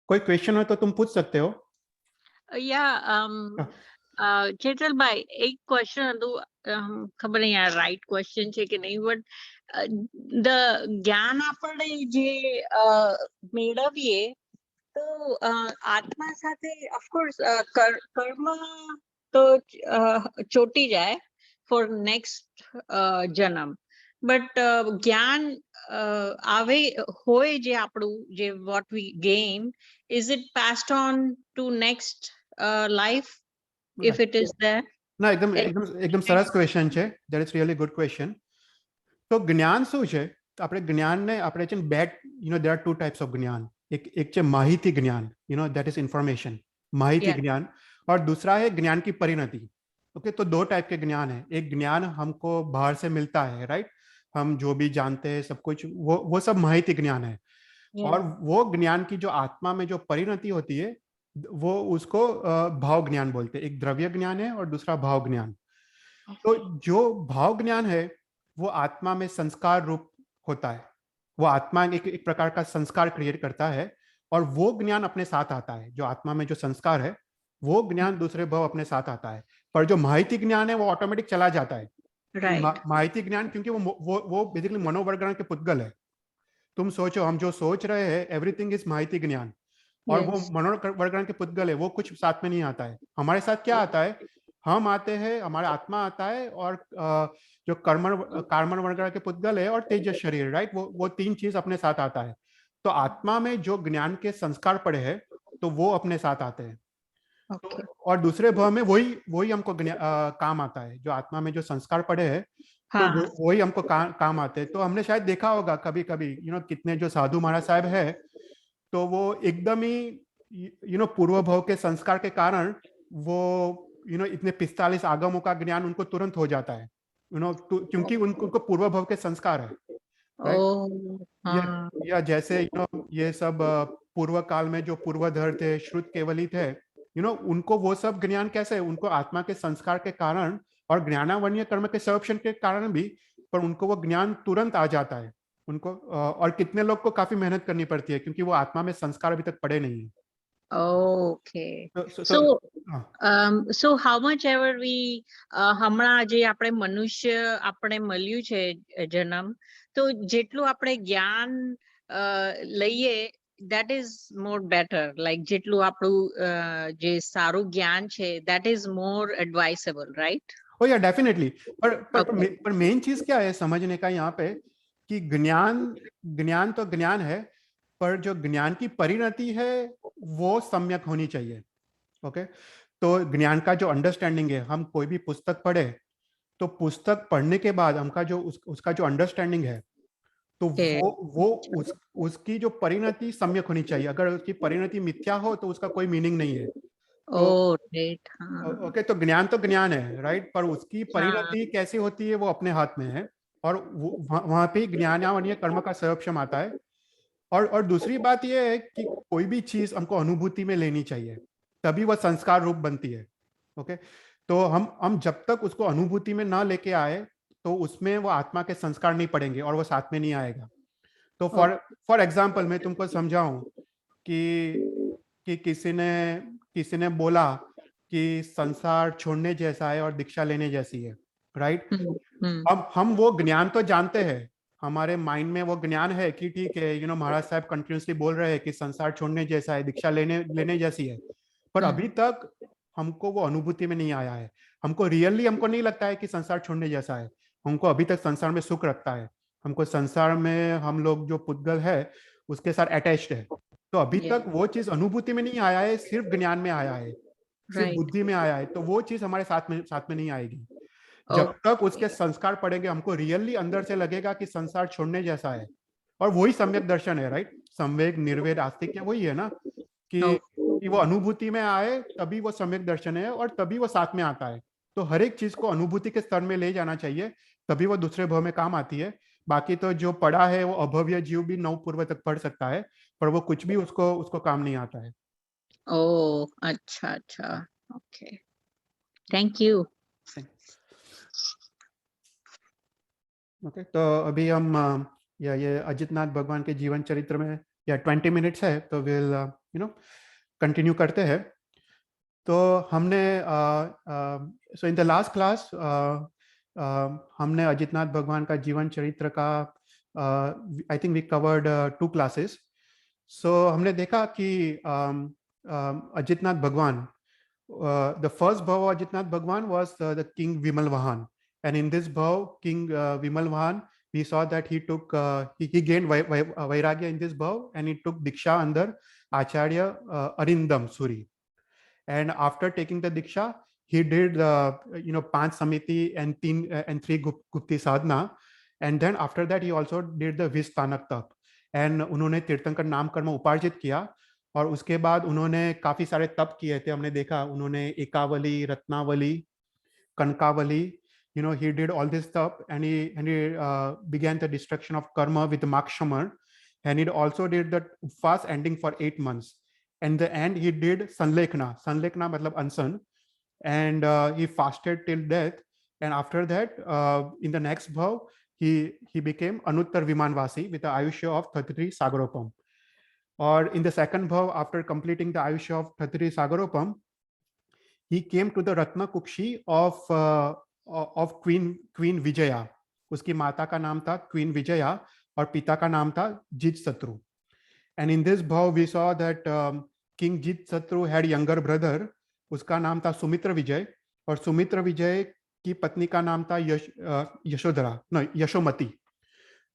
कोई क्वेश्चन हो तो तुम पूछ सकते हो। या चेतल भाई, एक क्वेश्चन હતું, ખબર નહીં આ રાઈટ ક્વેશ્ચન છે કે નહીં, બટ ધ જ્ઞાન આપણે જે મેળવીએ તો આત્મા સાથે ઓફકોર્સ કર્મ તો ચોટી જાય ફોર નેક્સ્ટ જન્મ, બટ જ્ઞાન આવે હોય જે આપણું જે what we gain, is it passed on to next life if it is there? ના, એકદમ એકદમ એકદમ સરસ ક્વેશ્ચન છે. That is really good question. તો જ્ઞાન શું છે? તો આપણે જ્ઞાનને આપણે છે ને બે, there are 2 टाइप्स ऑफ ज्ञान. एक છે માહિતી જ્ઞાન, that is information, माहिती Yeah. ज्ञान, और दूसरा है ज्ञान की परिणति. ओके, तो 2 टाइप के ज्ञान है. एक ज्ञान हमको बाहर से मिलता है, राइट, हम जो भी जानते हैं सब कुछ, वो सब माहिती ज्ञान है. Yeah. और वो ज्ञान की जो आत्मा में जो परिणति होती है वो उसको भाव ज्ञान बोलते हैं. एक द्रव्य ज्ञान है और दूसरा भाव ज्ञान. तो जो भाव ज्ञान है वो आत्मा में संस्कार रूप होता है. वो आत्मा एक प्रकार का संस्कार क्रिएट करता है, और वो ज्ञान अपने साथ आता है. जो आत्मा में जो संस्कार है वो ज्ञान दूसरे भाव अपने साथ आता है. पर जो माहिती ज्ञान है वो ऑटोमेटिक चला जाता है. Right. माहिती ज्ञान क्योंकि वो बेसिकली मनोवर्गण के पुद्गल है. तुम सोचो, हम जो सोच रहे हैं एवरीथिंग इज माहिती ज्ञान, और वो Yes. मनोवर्गण के पुद्गल है, वो कुछ साथ में नहीं आता है. हमारे साथ क्या आता है? हम आते हैं, हमारा आत्मा आता है, और जो कार्मण वर्गण के पुद्गल है और तेजस शरीर, राइट, वो 3 चीज अपने साथ आता है. तो आत्मा में जो ज्ञान के संस्कार पड़े हैं तो वो अपने साथ आते हैं. तो Okay. और दूसरे भाव में वही हमको काम आता है. जो आत्मा में जो संस्कार पड़े हैं तो हाँ. वही हमको काम आते हैं. तो हमने शायद देखा होगा कभी कभी, कितने जो साधु महाराज साहब है, तो वो एकदम ही पूर्व भाव के संस्कार के कारण वो इतने 45 आगमों का ज्ञान उनको तुरंत हो जाता है, क्योंकि उनको पूर्व भव के संस्कार है, राइट? ओ या हाँ या जैसे ये सब पूर्व काल में जो पूर्वधर थे, श्रुत केवली थे, उनको वो सब ज्ञान कैसे, उनको आत्मा के संस्कार के कारण और ज्ञानावन्य कर्म के संरक्षण के कारण भी, पर उनको वो ज्ञान तुरंत आ जाता है उनको। और कितने लोग को काफी मेहनत करनी पड़ती है, क्योंकि वो आत्मा में संस्कार अभी तक पड़े नहीं है। okay तो so हाँ, so how much ever we હમણાં જે આપણે મનુષ્ય આપણે મળ્યું છે જન્મ તો જેટલું આપણે જ્ઞાન લઈએ that is more better like જેટલું આપણું જે સારું જ્ઞાન છે that is more advisable right ओ या डेफिनेटली। okay पर मेन चीज क्या है समझने का यहाँ पे, कि ज्ञान ज्ञान तो ज्ञान है, पर जो ज्ञान की परिणति है वो सम्यक होनी चाहिए। ओके, तो ज्ञान का जो अंडरस्टैंडिंग है, हम कोई भी पुस्तक पढ़े तो पुस्तक पढ़ने के बाद हमका जो उसका जो अंडरस्टैंडिंग है, तो okay वो उसकी जो परिणति सम्यक होनी चाहिए। अगर उसकी परिणति मिथ्या हो तो उसका कोई मीनिंग नहीं है। तो oh great हाँ ओके, तो ज्ञान है, राइट, पर उसकी हाँ परिणति कैसी होती है वो अपने हाथ में है। और वहां पे ज्ञानावन्य कर्म का सर्वक्षम आता है। और दूसरी बात यह है कि कोई भी चीज हमको अनुभूति में लेनी चाहिए, तभी वह संस्कार रूप बनती है। ओके, तो हम जब तक उसको अनुभूति में ना लेके आए, तो उसमें वो आत्मा के संस्कार नहीं पड़ेंगे और वो साथ में नहीं आएगा। तो फॉर okay फॉर एग्जाम्पल मैं तुमको समझाऊं कि किसी ने बोला कि संसार छोड़ने जैसा है और दीक्षा लेने जैसी है, राइट? हम्म हम्म हम वो ज्ञान तो जानते हैं, हमारे माइंड में वो ज्ञान है कि ठीक है, महाराज साहब कंटिन्यूसली बोल रहे हैं कि संसार छोड़ने जैसा है, दीक्षा लेने लेने जैसी है, पर हम्म अभी तक हमको वो अनुभूति में नहीं आया है। हमको नहीं लगता है कि संसार छोड़ने जैसा है। हमको अभी तक संसार में सुख रखता है। हमको संसार में हम लोग जो पुद्गल है उसके साथ अटैच्ड है। तो अभी yeah तक वो चीज अनुभूति में नहीं आया है, सिर्फ ज्ञान में आया है, सिर्फ right बुद्धि में आया है। तो वो चीज हमारे साथ में नहीं आएगी। जब तक okay उसके संस्कार पड़ेंगे, हमको रियली अंदर से लगेगा कि संसार छोड़ने जैसा है। और वही सम्यक दर्शन है, राइट? संवेग निर्वेद आस्तिक वही है ना, कि okay वो अनुभूति में आए तभी वो सम्यक दर्शन है, और तभी वो साथ में आता है। तो हर एक चीज को अनुभूति के स्तर में ले जाना चाहिए, तभी वो दूसरे भव में काम आती है। बाकी तो जो पढ़ा है वो अभव्य जीव भी 9 पूर्व तक पढ़ सकता है, पर वो कुछ भी उसको उसको काम नहीं आता है। oh अच्छा अच्छा okay thank you ओके, तो अभी हम ये अजितनाथ भगवान के जीवन चरित्र में या 20 मिनट्स है, तो विल कंटिन्यू करते हैं। तो हमने so in the last class हमने अजितनाथ भगवान का जीवन चरित्र का I think we covered 2 classes. So हमने देखा कि अजितनाथ भगवान, the first bhav of Ajitnath Bhagwan was the King Vimal Vahan. And in this bhav, King Vimal Vahan, we saw that he took, he gained Vairagya in this bhav, and he took Diksha under Acharya Arindam Suri. And after taking the Diksha, he did, Panch Samiti and 3 Gupti Sadhana. And then after that, he also did the Vistanak Tap. And उन्होंने तीर्थंकर नाम कर्म उपार्जित किया। और उसके बाद उन्होंने काफी सारे तप किए थे। हमने देखा उन्होंने Ekavali, Ratnavali, Kankavli, he did all this stuff, and he began the destruction of karma with Makshamar, and he also did the fast ending for 8 months. And the end he did Sanlekhna matlab ansan, and he fasted till death. And after that, in the next bhav, he became Anuttar Vimanvasi with the Ayushya of 33 Sagaropam. Or in the second bhav, after completing the Ayushya of 33 Sagaropam, he came to the Ratna Kukshi of Queen Vijaya. उसकी माता का नाम था Queen Vijaya और पिता का नाम था Jit Satru. And in this bhav we saw that King Jit Satru had younger brother, उसका नाम था सुमित्र विजय, और सुमित्र विजय की पत्नी का नाम था यशोमती.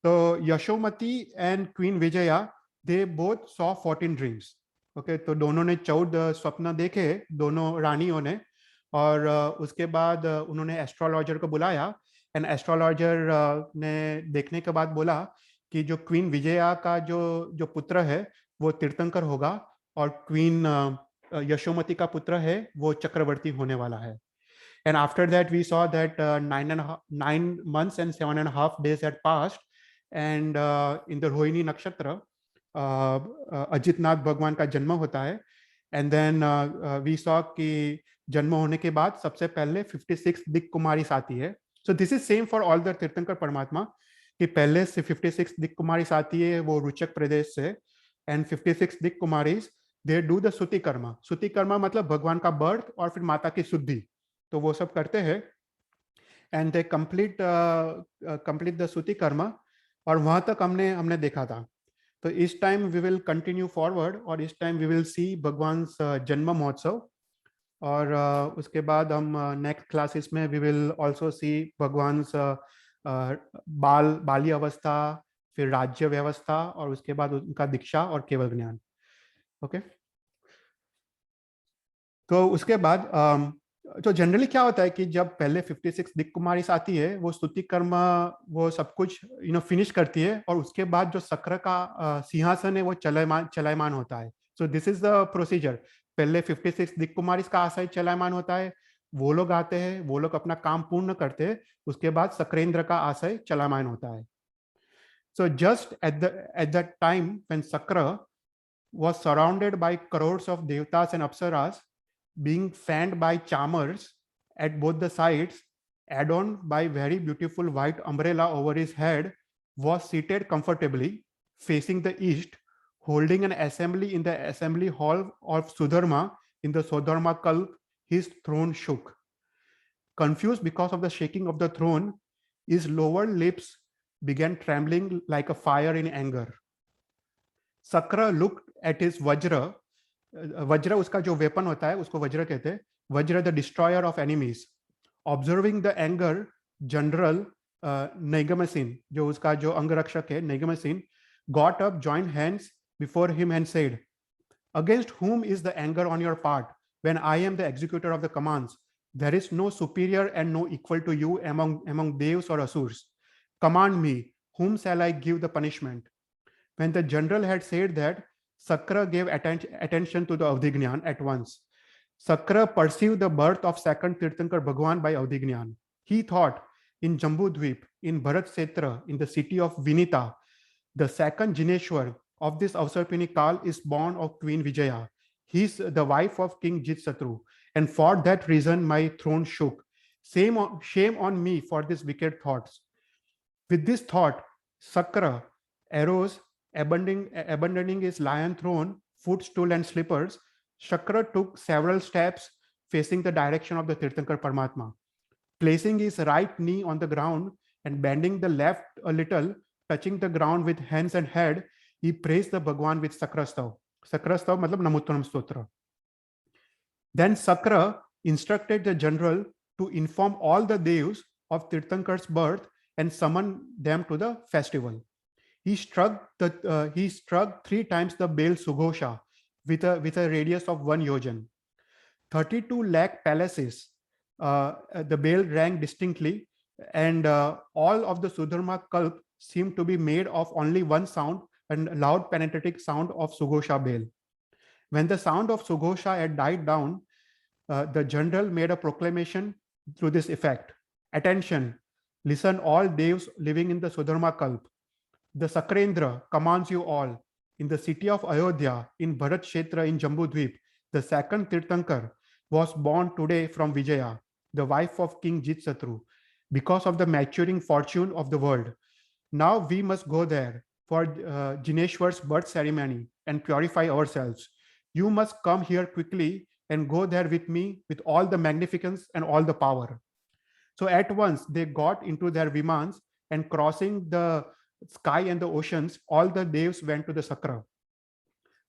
तो Yashomati and Queen Vijaya, they both saw 14 dreams. Okay, तो दोनों ने 14 स्वप्न देखे, दोनों रानियों ने. और उसके बाद उन्होंने एस्ट्रोलॉजर को बुलाया, एंड एस्ट्रोलॉजर ने देखने के बाद बोला कि जो क्वीन विजया का जो पुत्र है वो तीर्थंकर होगा, और क्वीन यशोमती का पुत्र है वो चक्रवर्ती होने वाला है. And after that, we saw that 9 months and 7.5 days had passed, and in the Rohini Nakshatra, Ajitnath भगवान का जन्म होता है. And then we saw कि जन्म होने के बाद सबसे पहले 56 दिक् कुमारीस आती है. So this is same for all the तीर्थंकर परमात्मा कि पहले से 56 दिक् कुमारीस आती है वो रुचक प्रदेश से, and 56 दिक् कुमारीस they do the सुति कर्मा. सुति कर्मा मतलब भगवान का बर्थ और फिर माता की शुद्धि, तो वो सब करते हैं. एंड दे कंप्लीट द सुति कर्मा, और वहां तक हमने देखा था. तो इस time we will continue forward, और इस टाइम वी विल सी भगवान जन्म महोत्सव, और उसके बाद हम नेक्स्ट क्लासेस में वी विल आल्सो सी भगवान बाल्य अवस्था, फिर राज्य व्यवस्था, और उसके बाद उनका दीक्षा और केवल ज्ञान. ओके, तो उसके बाद तो जनरली क्या होता है कि जब पहले 56 दिक् कुमारीस आती है वो स्तुति कर्म वो सब कुछ फिनिश करती है, और उसके बाद जो शक्र का सिंहासन है वो चलायमान होता है. So this is the procedure. पहले 56 दिक् कुमारीस का आशय चलायमान होता है, वो लोग आते हैं, वो लोग अपना काम पूर्ण करते हैं, उसके बाद शक्रेंद्र का आशय चलायमान होता है. So just at the time when Shakra was surrounded by crores of devtas and apsaras, being fanned by charmers at both the sides, adorned by very beautiful white umbrella over his head, was seated comfortably facing the east, holding an assembly in the assembly hall of Sudharma. In the Sudharma Kalp, his throne shook. Confused because of the shaking of the throne, his lower lips began trembling like a fire in anger. Sakra looked at his Vajra. Vajra उसका जो weapon होता है उसको वज्र कहते हैं. Vajra, the destroyer of enemies. Observing the anger, General Nagamacin, जो उसका जो अंगरक्षक है Nagamacin, got up, joined hands before him and said, "Against whom is the anger on your part when I am the executor of the commands? There is no superior and no equal to you among devs or asurs. Command me, whom shall I give the punishment?" When the general had said that, Sakra gave attention to the Avdhignan at once. Sakra perceived the birth of second Tirthankar Bhagwan by Avdhignan. He thought, in Jambudvip, in Bharat Setra, in the city of Vinita, the second Jineshwar of this Avsarpini Kal is born of Queen Vijaya. He is the wife of King Jitsatru, and for that reason my throne shook. Shame on me for these wicked thoughts. With this thought, Sakra arose, abandoning his lion throne, footstool, and slippers. Shakra took several steps facing the direction of the Tirthankar Paramatma. Placing his right knee on the ground and bending the left a little, touching the ground with hands and head, he praised the Bhagwan with Sakrastav. Sakrastav matlab Namuttanam Stotra. Then Sakra instructed the general to inform all the devs of Tirthankar's birth and summon them to the festival. He struck 3 times the bell Sughosha with a radius of 1 yojan. 32 lakh palaces, the bell rang distinctly, and all of the Sudharma Kalp seemed to be made of only one sound, and loud penetrating sound of Sughosha bell. When the sound of Sughosha had died down, the general made a proclamation to this effect. Attention, listen all devs living in the Sudharma Kalp. The Sakrendra commands you all. In the city of Ayodhya, in Bharat Kshetra in Jambudvip, the second Tirthankar was born today from Vijaya, the wife of King Jitsatru, because of the maturing fortune of the world. Now we must go there for Jineshwar's birth ceremony and purify ourselves. You must come here quickly and go there with me with all the magnificence and all the power. So at once they got into their vimans, and crossing the sky and the oceans, all the devs went to the Sakra.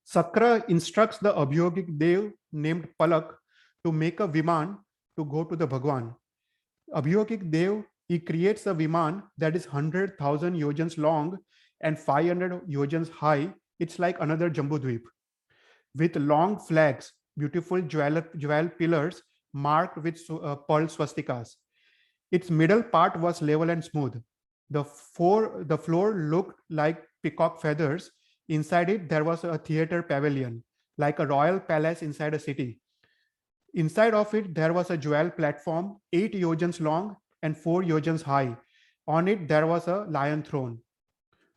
Sakra instructs the Abhyogik Dev named Palak to make a Viman to go to the Bhagwan. Abhyogik Dev, he creates a Viman that is 100,000 yojans long and 500 yojans high. It's like another Jambudvip. With long flags, beautiful jewel pillars marked with pearl swastikas. Its middle part was level and smooth. The floor looked like peacock feathers. Inside it, there was a theater pavilion. like a royal palace inside a city. Inside of it, there was a jewel platform, 8 yojans long and 4 yojans high. On it, there was a lion throne.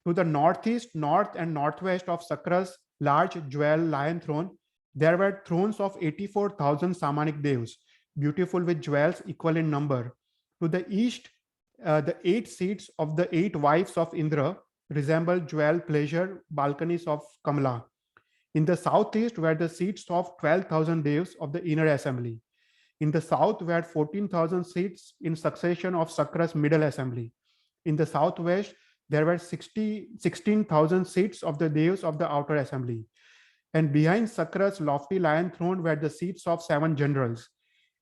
To the northeast, north, and northwest of Sakra's large jewel lion throne, there were thrones of 84,000 Samanik Devs, beautiful with jewels equal in number. To the east, the 8 seats of the 8 wives of Indra resembled jewel pleasure balconies of Kamala. In the southeast were the seats of 12,000 Devs of the inner assembly. In the south were 14,000 seats in succession of Sakra's middle assembly. In the southwest, there were 16,000 seats of the Devs of the outer assembly. And behind Sakra's lofty lion throne were the seats of 7 generals.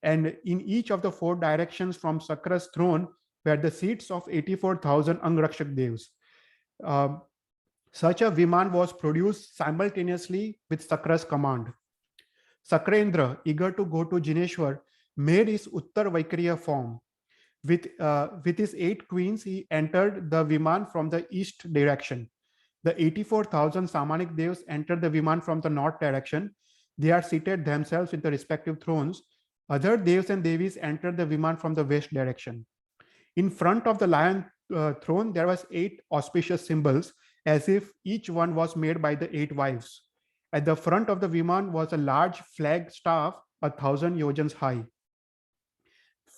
And in each of the 4 directions from Sakra's throne were the seats of 84,000 Angrakshak Devs. Such a Viman was produced simultaneously with Sakra's command. Sakrendra, eager to go to Jineshwar, made his Uttar Vaikriya form. With his 8 queens, he entered the Viman from the east direction. The 84,000 Samanik Devs entered the Viman from the north direction. They are seated themselves in the respective thrones. Other Devs and Devis entered the Viman from the west direction. In front of the lion throne, there was 8 auspicious symbols, as if each one was made by the 8 wives. At the front of the Viman was a large flag staff, 1,000 yojans high.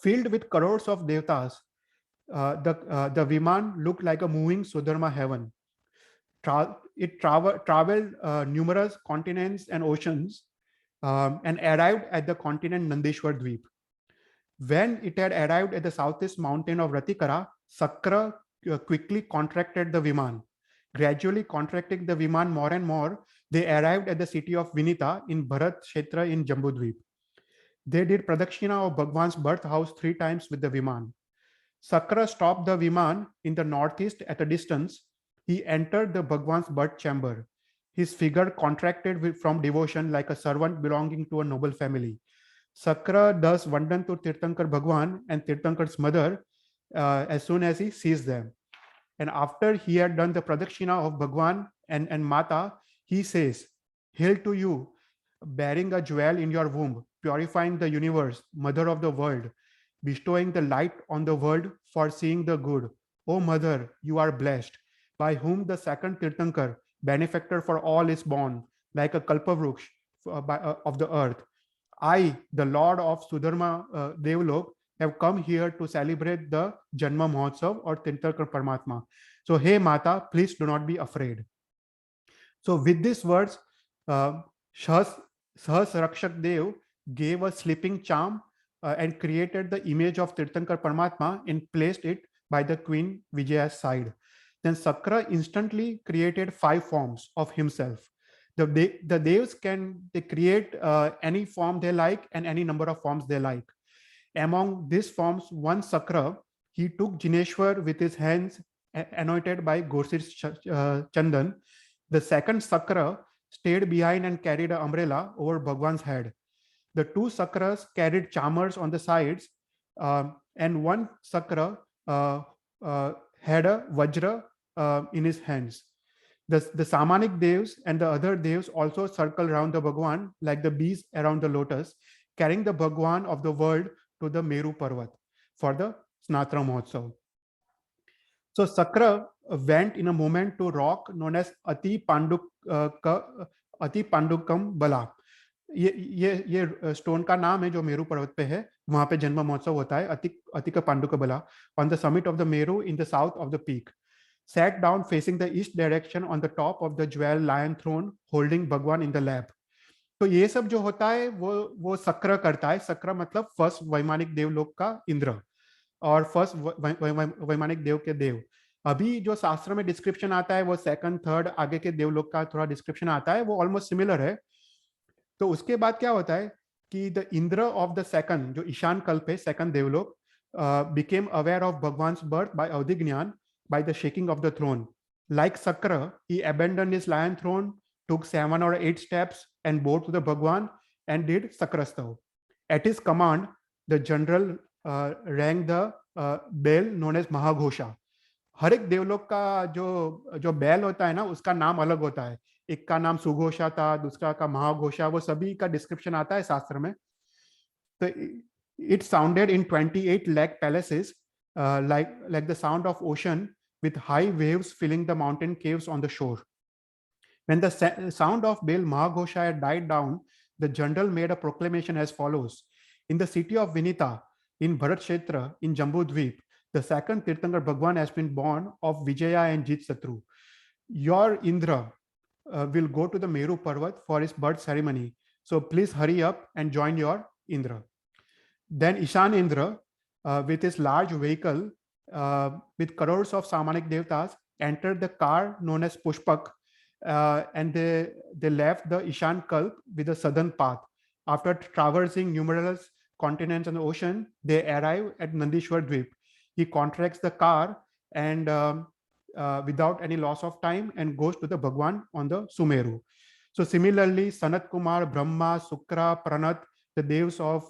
Filled with crores of devtas, the Viman looked like a moving Sudharma heaven. It traveled numerous continents and oceans and arrived at the continent Nandeshwar Dweep. When it had arrived at the southeast mountain of Ratikara, Sakra quickly contracted the Viman. Gradually contracting the Viman more and more, they arrived at the city of Vinita in Bharat Kshetra in Jambudvip. They did Pradakshina of Bhagwan's birth house 3 times with the Viman. Sakra stopped the Viman in the northeast at a distance. He entered the Bhagwan's birth chamber. His figure contracted from devotion like a servant belonging to a noble family. Sakra does Vandan to Tirthankar Bhagwan and Tirthankar's mother as soon as he sees them. And after he had done the Pradakshina of Bhagwan and Mata, he says, "Hail to you, bearing a jewel in your womb, purifying the universe, mother of the world, bestowing the light on the world for seeing the good. O mother, you are blessed, by whom the second Tirthankar, benefactor for all, is born, like a Kalpavruksha of the earth. I, the Lord of Sudharma Devlok, have come here to celebrate the Janma Mahotsav or Tirthankar Paramatma. So, hey Mata, please do not be afraid." So with these words, Sahas Rakshak Dev gave a sleeping charm and created the image of Tirthankar Paramatma and placed it by the Queen Vijaya's side. Then Sakra instantly created 5 forms of himself. The Devs they create any form they like and any number of forms they like. Among these forms, one Sakra, he took Jineshwar with his hands anointed by Gorsir Chandan. The second Sakra stayed behind and carried an umbrella over Bhagwan's head. The 2 Sakras carried charmers on the sides, and one Sakra had a Vajra in his hands. The Samanik Devs and the other Devs also circle around the Bhagwan like the bees around the lotus, carrying the Bhagwan of the world to the Meru Parvat for the Snatra Mahotsav. So Sakra went in a moment to rock known as Ati Pandukam Bala. ये stone का नाम है जो मेरू पर्वत पे है, वहां पे जन्म महोत्सव होता है, अति का पांडुका बला, on the summit of the Meru in the south of the peak. Sat down facing the east direction on the top of the jewel lion throne, holding Bhagwan in the lap. तो ये सब जो होता है वो सक्र करता है. सक्र मतलब फर्स्ट वैमानिक देवलोक का इंद्र और फर्स्ट वैमानिक देव के देव. अभी जो शास्त्र में डिस्क्रिप्शन आता है वो सेकंड थर्ड आगे के देवलोक का थोड़ा डिस्क्रिप्शन आता है, वो ऑलमोस्ट सिमिलर है. तो उसके बाद क्या होता है कि the Indra of the second, जो ईशान कल्प है, सेकंड देवलोक, became aware of Bhagwan's birth by Avdigyan by the shaking of the throne. Like Sakra, he abandoned his lion throne, took 7 or 8 steps and bore to the Bhagwan and did Sakrastav. At his command, the general rang the bell known as Mahaghosha. हर एक देवलोक का जो bell होता है ना, उसका नाम अलग होता है. एक का नाम सुघोषा था, दूसरा का महाघोषा, वो सभी का डिस्क्रिप्शन आता है शास्त्र में. तो it sounded in 28 lakh palaces, like the sound of ocean, with high waves filling the mountain caves on the shore. When the sound of Bel Mahaghosha had died down, the general made a proclamation as follows: in the city of Vinita, in Bharat in Jambudvip, the second Tirthankar Bhagwan has been born of Vijaya and Jit Satru. Your Indra will go to the Meru Parvat for his birth ceremony. So please hurry up and join your Indra. Then Ishan Indra, with his large vehicle, with crores of Samanik Devtas, entered the car known as Pushpak, and they left the Ishan Kalp with the southern path. After traversing numerous continents and the ocean, they arrive at Nandishwar Dweep. He contracts the car and without any loss of time and goes to the Bhagwan on the Sumeru. So similarly, Sanat Kumar, Brahma, Sukra, Pranat, the devs of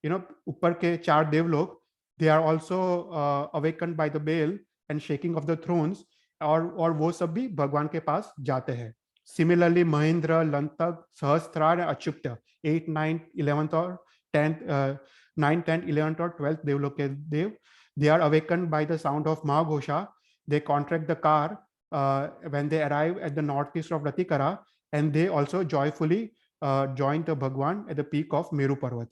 ऊपर के 4 देवलोक, they are also awakened by the bell and shaking of the thrones, और वो सब भी भगवान के पास जाते हैं. Similarly, Mahendra, Lantak, Sahasrar, Achyuta, 8, 9, 11th और 10th, 9, 10, 11th और 12th देवलोक के देव, they are awakened by the sound of Mahaghosha. They contract the car when they arrive at the northeast of Ratikara, and they also joyfully join the Bhagwan at the peak of Meru Parvat.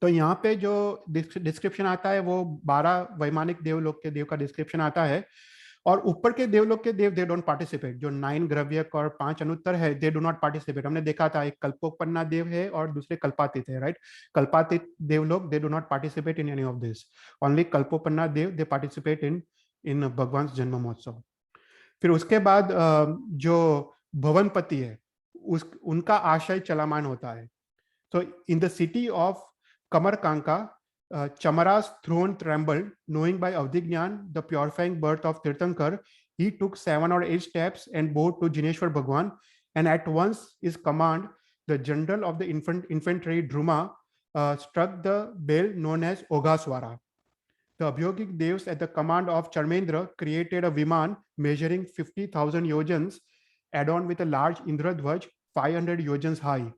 तो यहाँ पे जो description आता है वो 12 वैमानिक देवलोक के देव का डिस्क्रिप्शन आता है, और ऊपर के देवलोक के देव दे डोंट पार्टिसिपेट. जो 9 ग्रव्यक और 5 अनुत्तर है, दे डू नॉट पार्टिसिपेट. हमने देखा था एक कल्पोपन्ना देव है और दूसरे कल्पातीत है, राइट. कल्पातीत देवलोक they do not participate in any of this. Only कल्पोपन्ना देव दे पार्टिसिपेट इन भगवान जन्म महोत्सव. फिर उसके बाद जो भवनपति है उनका आशय चलामान होता है. तो in the city of Kamarkanka, Chamara's throne trembled, knowing by Avdignan the purifying birth of Tirthankar. He took 7 or 8 steps and bowed to Jineshwar Bhagwan, and at once his command, the general of the infantry Druma, struck the bell known as Oghaswara. The Abhyogik Devs at the command of Charmendra created a Viman measuring 50,000 yojans, adorned with a large Indradhvaj 500 yojans high.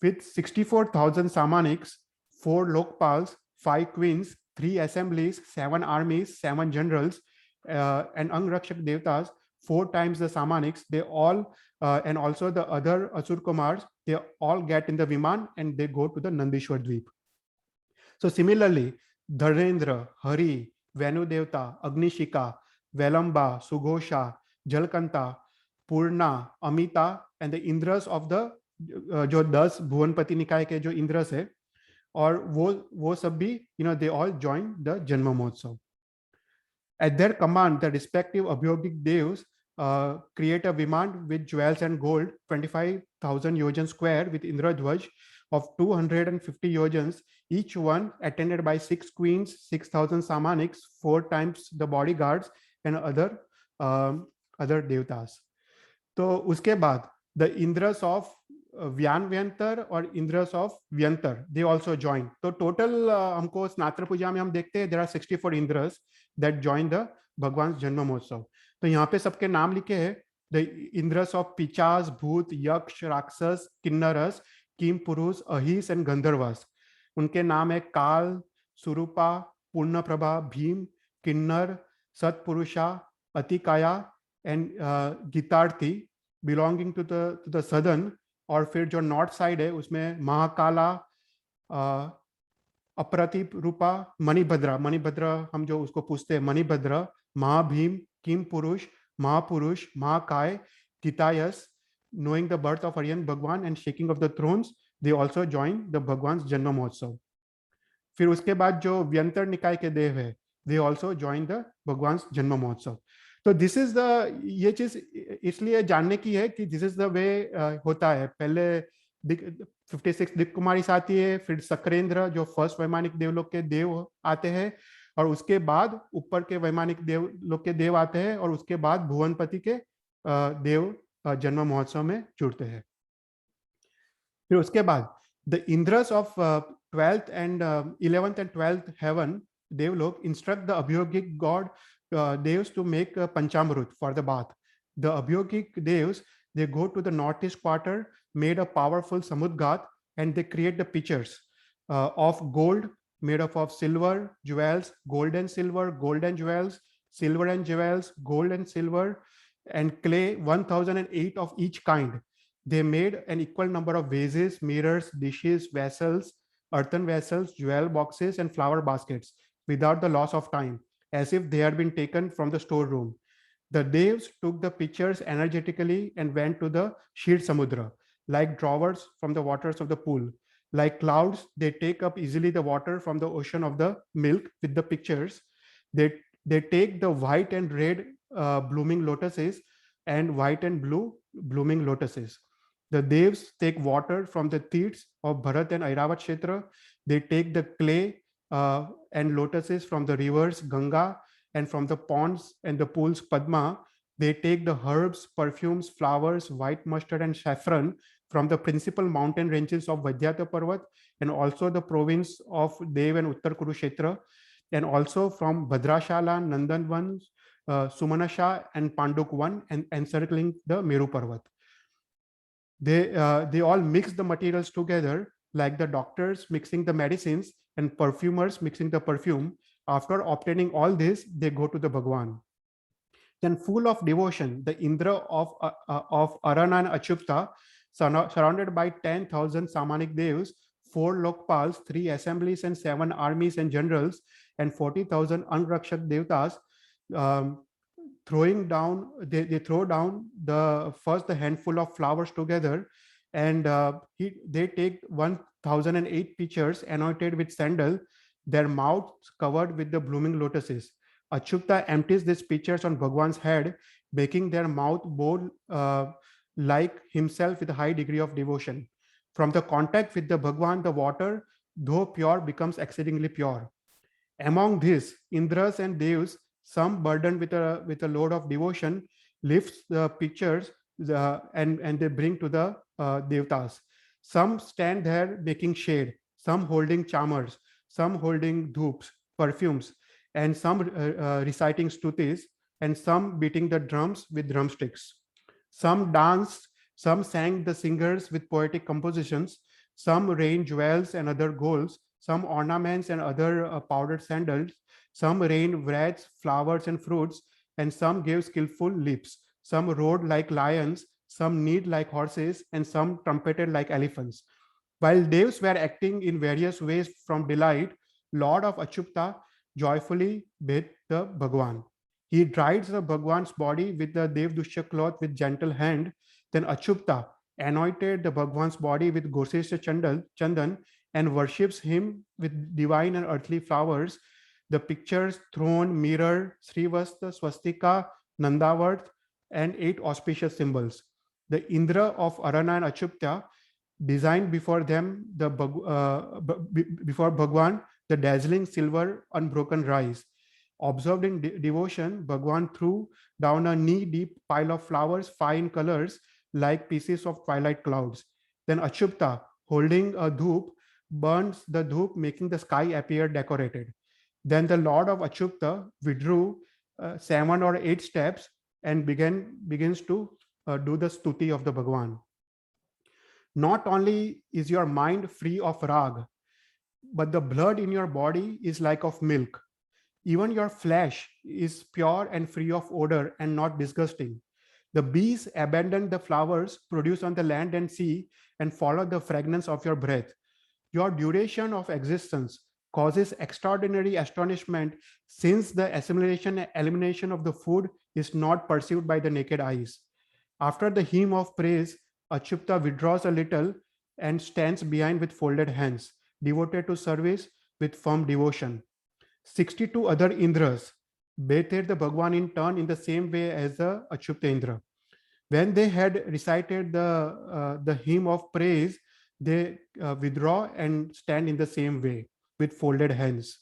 With 64,000 Samaniks, 4 Lokpals, 5 queens, 3 assemblies, 7 armies, 7 generals, and Angrakshak Devtas, 4 times the Samaniks, they all, and also the other Asur Kumars, they all get in the Viman and they go to the Nandishwar Dweep. So similarly, Dharendra, Hari, Venu Devta, Agnishika, Velamba, Sughosha, Jalkanta, Purna, Amita, and the Indras of the जो 10 भुवनपति निकाय के जो इंद्रस है, और वो सब भी they all join the Janma Mahotsav. At their command, the respective Abhyogik Devs create a Viman with jewels and gold, 25,000 yojans square, with Indradhvaj of 250 yojans, each one attended by 6 queens, 6,000 Samaniks, 4 times the bodyguards, and other devtas. तो उसके बाद the Indras of Vyanvyantar और Indras of Vyantar, they also join. तो total हमको स्नात्र पूजा में हम देखते हैं there are 64 Indras that join the भगवान जन्म महोत्सव. तो यहाँ पे सबके नाम लिखे हैं. The Indras of Pichas, Bhut, Yaksh, Raksas, Kinnaras, Kim Purus, Ahis and Gandharvas. उनके नाम है काल, सुरूपा, पूर्णप्रभा, भीम, किन्नर, सतपुरुषा, अतिकाया and गीतार्थी, belonging to the southern. और फिर जो नॉर्थ साइड है उसमें महाकाला, अप्रतीप रूपा, मणिभद्रा हम जो उसको पूछते हैं मणिभद्रा, महाभीम, किम पुरुष, महापुरुष, महाकाय, गीतायस, knowing the birth of Aryan Bhagwan and shaking of the thrones, they also join the Bhagwan's Janma Mahotsav. फिर उसके बाद जो व्यंतर निकाय के देव है, they also join the Bhagwan's Janma Mahotsav. तो दिस इज द, ये चीज इसलिए जानने की है कि दिस इज द वे होता है. पहले 56 दिक कुमारी आती है, फिर सक्रेंद्र जो फर्स्ट वैमानिक देवलोक के देव आते हैं, और उसके बाद ऊपर के वैमानिक देवलोक के देव आते हैं, और उसके बाद भुवनपति के देव जन्म महोत्सव में जुड़ते हैं. फिर उसके बाद the Indras of 12th and 11th and 12th heaven देवलोक इंस्ट्रक्ट द अभियोगिक god devs to make panchamrut for the bath. The Abhyogik devs, They go to the northeast quarter, made a powerful samudgat, and they create the pictures of gold made up of silver, jewels, gold and silver, gold and jewels, silver and jewels, gold and silver, and clay, 1008 of each kind. They made an equal number of vases, mirrors, dishes, vessels, earthen vessels, jewel boxes, and flower baskets without the loss of time, as if they had been taken from the storeroom. The Devs took the pictures energetically and went to the Shir Samudra, like drawers from the waters of the pool. Like clouds, they take up easily the water from the ocean of the milk with the pictures. They take the white and red blooming lotuses and white and blue blooming lotuses. The Devs take water from the teats of Bharat and Airavat Kshetra. They take the clay and lotuses from the rivers Ganga and from the ponds and the pools Padma. They take the herbs, perfumes, flowers, white mustard, and saffron from the principal mountain ranges of Vaidyata Parvat and also the province of Dev and Uttar Kurushetra, and also from Bhadrashala, Nandanvan, Sumanasha, and Pandukwan, and encircling the Meru Parvat. They all mix the materials together, like the doctors mixing the medicines and perfumers mixing the perfume. After obtaining all this, they go to the Bhagwan. Then, full of devotion, the Indra of Arana and Achupta, surrounded by 10,000 Samanik Devs, 4 Lokpals, 3 assemblies, and 7 armies and generals, and 40,000 Anrakshak Devtas, throwing down, they throw down the handful of flowers together, and they take 1008 pitchers anointed with sandal, their mouths covered with the blooming lotuses. Achupta empties these pitchers on Bhagwan's head, making their mouth bowl like himself with a high degree of devotion. From the contact with the Bhagwan, the water, though pure, becomes exceedingly pure. Among these, Indras and Devs, some burdened with a load of devotion, lifts the pitchers and they bring to the Devtas. Some stand there making shade, some holding charmers, some holding dhoops, perfumes, and some reciting stutis, and some beating the drums with drumsticks. Some danced, some sang the singers with poetic compositions, some rained jewels and other golds, some ornaments and other powdered sandals, some rained wreaths, flowers, and fruits, and some gave skillful leaps. Some rode like lions, some neighed like horses, and some trumpeted like elephants. While devs were acting in various ways from delight, Lord of Achupta joyfully bathed the Bhagwan. He dried the Bhagwan's body with the Devdushya cloth with gentle hand. Then Achupta anointed the Bhagwan's body with Gosesha Chandan and worships him with divine and earthly flowers. The pictures, throne, mirror, Srivasta, Swastika, Nandavarth, and 8 auspicious symbols. The Indra of Arana and Achupta designed before them before Bhagwan the dazzling silver unbroken rise. Observed in devotion, Bhagwan threw down a knee-deep pile of flowers, fine colors, like pieces of twilight clouds. Then Achupta, holding a dhoop, burns the dhoop, making the sky appear decorated. Then the Lord of Achupta withdrew 7 or 8 steps and begins to do the stuti of the Bhagwan. Not only is your mind free of rag, but the blood in your body is like of milk. Even your flesh is pure and free of odor and not disgusting. The bees abandon the flowers produced on the land and sea and follow the fragrance of your breath. Your duration of existence causes extraordinary astonishment, since the assimilation and elimination of the food is not perceived by the naked eyes. After the hymn of praise, Achupta withdraws a little and stands behind with folded hands, devoted to service with firm devotion. 62 other Indras bathed the Bhagwan in turn in the same way as the Achupta Indra. When they had recited the hymn of praise, they withdraw and stand in the same way with folded hands.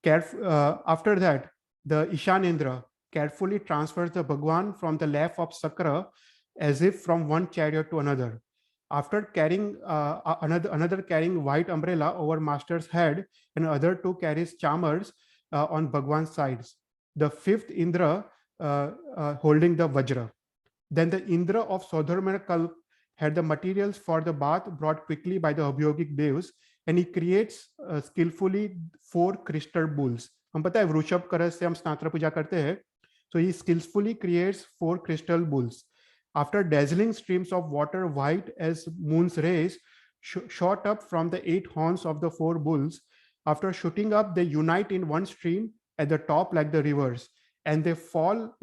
After that, the Ishan Indra carefully transfers the Bhagwan from the lap of Sakra as if from one chariot to another. After carrying another carrying white umbrella over master's head, and other 2 carries charmers on Bhagwan's sides. The 5th Indra holding the Vajra. Then the Indra of Sodharma Kalp had the materials for the bath brought quickly by the Abhyogic Devs, and he creates skillfully 4 crystal bulls. हम पता है वृषभ करस से हम स्नात्र पूजा करते हैं. So he skillfully creates 4 crystal bulls. After dazzling streams of water white as moon's rays shot up from the 8 horns of the 4 bulls, after shooting up, they unite in one stream at the top like the rivers, and they fall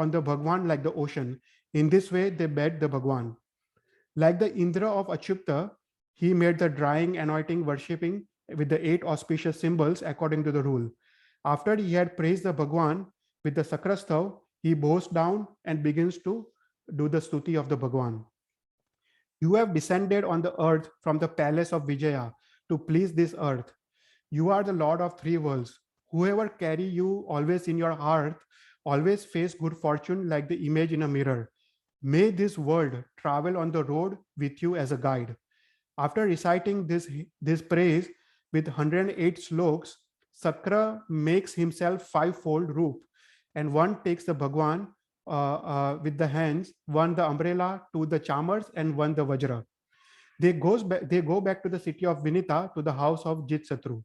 on the Bhagwan like the ocean. In this way, they bed the Bhagwan. Like the Indra of Achyuta, he made the drying, anointing, worshipping with the 8 auspicious symbols according to the rule. After he had praised the Bhagwan with the Sakrastav, he bows down and begins to do the stuti of the Bhagwan. You have descended on the earth from the palace of Vijaya to please this earth. You are the Lord of 3 worlds. Whoever carry you always in your heart, always face good fortune like the image in a mirror. May this world travel on the road with you as a guide. After reciting this praise with 108 sloks, Sakra makes himself 5-fold roop, and one takes the Bhagwan with the hands, one the umbrella, 2 the chamars, and 1 the vajra. They go back to the city of Vinita, to the house of Jitsatru.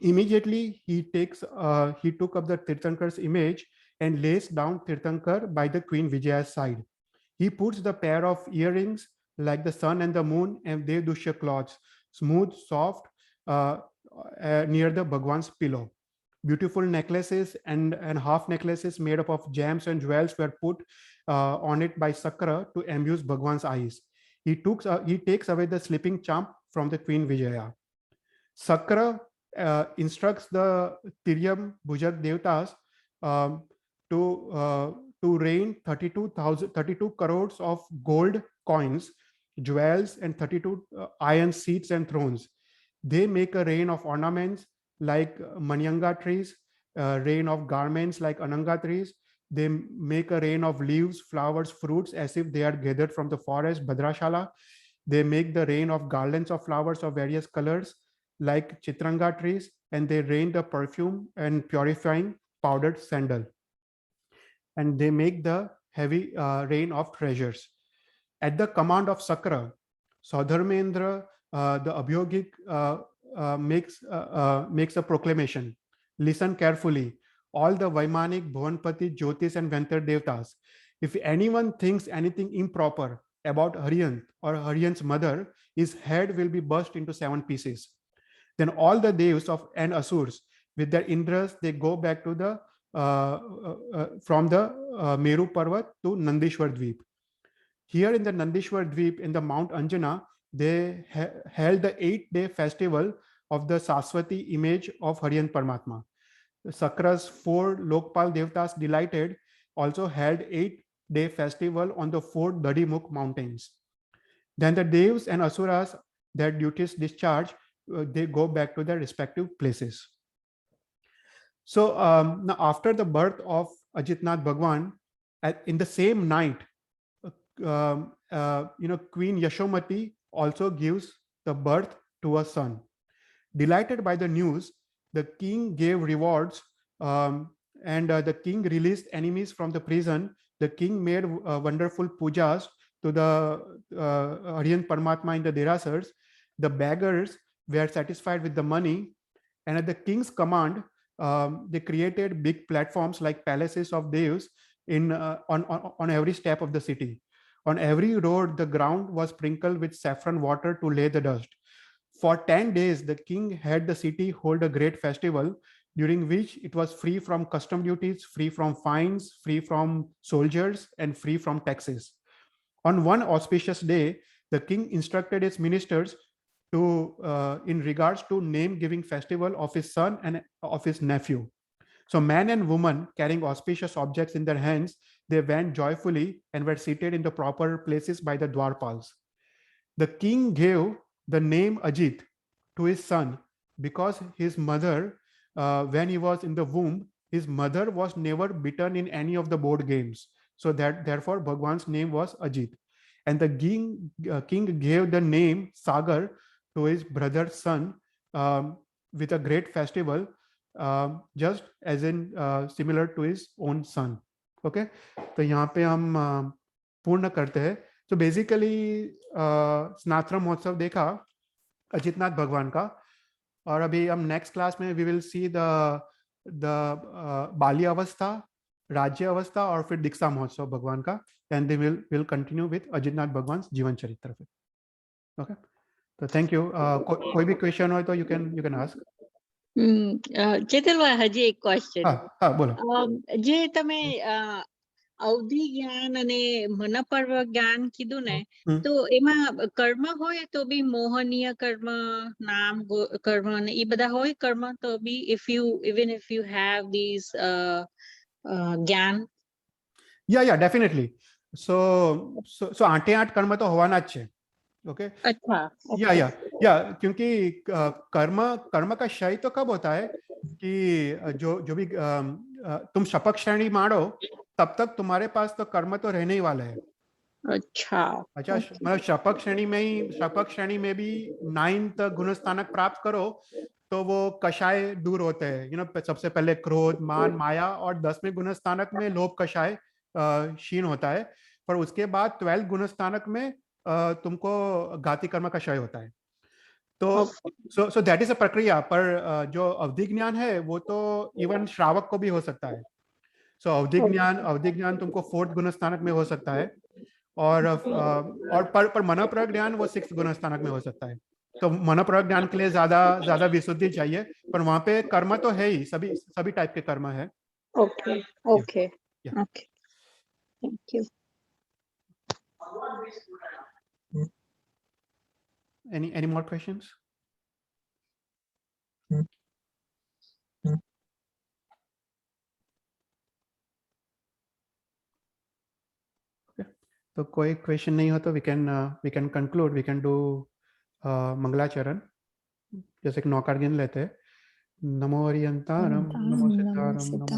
Immediately he took up the Tirthankar's image and lays down Tirthankar by the Queen Vijaya's side. He puts the pair of earrings like the sun and the moon and Devdusha cloths, smooth, soft, near the Bhagwan's pillow. Beautiful necklaces and half necklaces made up of gems and jewels were put on it by Sakra to amuse Bhagwan's eyes. He takes away the sleeping champ from the Queen Vijaya. Sakra instructs the Tiryam Bhujak Devtas to rain 32 crores of gold coins, jewels, and 32 iron seats and thrones. They make a rain of ornaments like Manyanga trees, rain of garments like Ananga trees. They make a rain of leaves, flowers, fruits as if they are gathered from the forest, Bhadrashala. They make the rain of garlands of flowers of various colors like Chitranga trees, and they rain the perfume and purifying powdered sandal. And they make the heavy rain of treasures. At the command of Sakra, Saudharmendra, the Abhyogic, makes a proclamation. Listen carefully. All the Vaimanik, Bhuvanpati, Jyotis, and Ventar Devtas. If anyone thinks anything improper about Haryan or Haryan's mother, his head will be burst into 7 pieces. Then all the Devs and Asurs, with their Indras, they go back to the from the Meru Parvat to Nandishwar Dweep. Here in the Nandishwar Dweep, in the Mount Anjana, they held the 8-day festival of the Saswati image of Haryan Paramatma. Sakra's 4 Lokpal Devtas delighted also held 8-day festival on the 4 Dadimukh mountains. Then the Devs and Asuras, their duties discharged, they go back to their respective places. So now after the birth of Ajitnath Bhagwan, in the same night, Queen Yashomati also gives the birth to a son. Delighted by the news, the king gave rewards, and the king released enemies from the prison. The king made wonderful pujas to the Aryan Paramatma in the Derasars. The beggars were satisfied with the money, and at the king's command, they created big platforms like palaces of Devs on every step of the city. On every road, the ground was sprinkled with saffron water to lay the dust. For 10 days, the king had the city hold a great festival, during which it was free from custom duties, free from fines, free from soldiers, and free from taxes. On one auspicious day, the king instructed his ministers to, in regards to name-giving festival of his son and of his nephew. So man and woman carrying auspicious objects in their hands, they went joyfully and were seated in the proper places by the Dwarpals. The king gave the name Ajit to his son because his mother, when he was in the womb, his mother was never beaten in any of the board games. So therefore Bhagwan's name was Ajit. And the king gave the name Sagar to his brother's son with a great festival, just as in similar to his own son. Okay, तो यहाँ पे हम पूर्ण करते हैं। तो basically स्नातक महोत्सव देखा अजितनाथ भगवान का, और अभी हम नेक्स्ट क्लास में वी विल सी द बाल्य अवस्था, राज्य अवस्था और फिर दीक्षा महोत्सव भगवान का, and they will continue with Ajitnath भगवान जीवन चरित्र पे। ओके, तो थैंक यू। कोई भी क्वेश्चन हो तो यू कैन आस्क। ચેતલભાઈ હજી એક ક્વેશ્ચન, હા બોલો। જે તમે અવધિ જ્ઞાન અને મનપર્વ જ્ઞાન કીધું ને, તો એમાં કર્મ હોય તો બી મોહનીય કર્મ, નામ કર્મ ને એ બધા હોય કર્મ તો બી even if you have these જ્ઞાન? या डेफिनेटली। सो 8 कर्म तो होवाना ज छे। ओके, अच्छा, या क्योंकि कर्म का क्षय तो कब होता है कि जो भी तुम शपथ श्रेणी मारो तब तक तुम्हारे पास तो कर्म तो रहने ही वाला है। अच्छा, मतलब शपथ श्रेणी में भी 9th गुणस्थानक प्राप्त करो तो वो कषाय दूर होते हैं। सबसे पहले क्रोध, मान, माया, और 10वें गुणस्थानक में लोभ कषाय क्षीण होता है। पर उसके बाद 12th गुणस्थानक में तुमको घाती कर्म का क्षय होता है। तो सो दैट इज अ प्रक्रिया। पर जो अवधि ज्ञान है वो तो इवन श्रावक को भी हो सकता है। सो अवधि ज्ञान तुमको 4th गुणस्थानक में हो सकता है, और पर मनोप्रयोग ज्ञान वो 6th गुणस्थानक में हो सकता है। तो मनोप्रयोग ज्ञान के लिए ज्यादा विशुद्धि चाहिए, पर वहां पे कर्म तो है ही, सभी टाइप के कर्म है। Okay okay okay, thank you. Any more questions? तो कोई क्वेश्चन नहीं हो तो we can conclude, we can do मंगलाचरण। जैसे कि नौकार गिन लेते हैं। नमो हरियंतारम, नमो सिद्धारम, नमो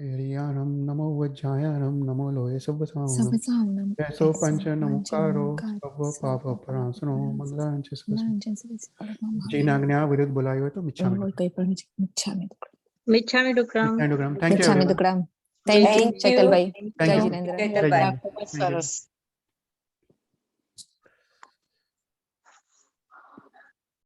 हरियाणम, नमो वज्जायनम, नमो लोहे सुबसावनम, ऐसो पंच नमोकारो सब पाप प्रणाशनो मंगलांच जीनाग्न्या विरुद्ध बुलायो तो मिच्छामि डुक्कड़म। Thank you Thank you, Thank you, Chetal bhai. Thank Jai you. Jinendra. Jai Jinendra. સરસ.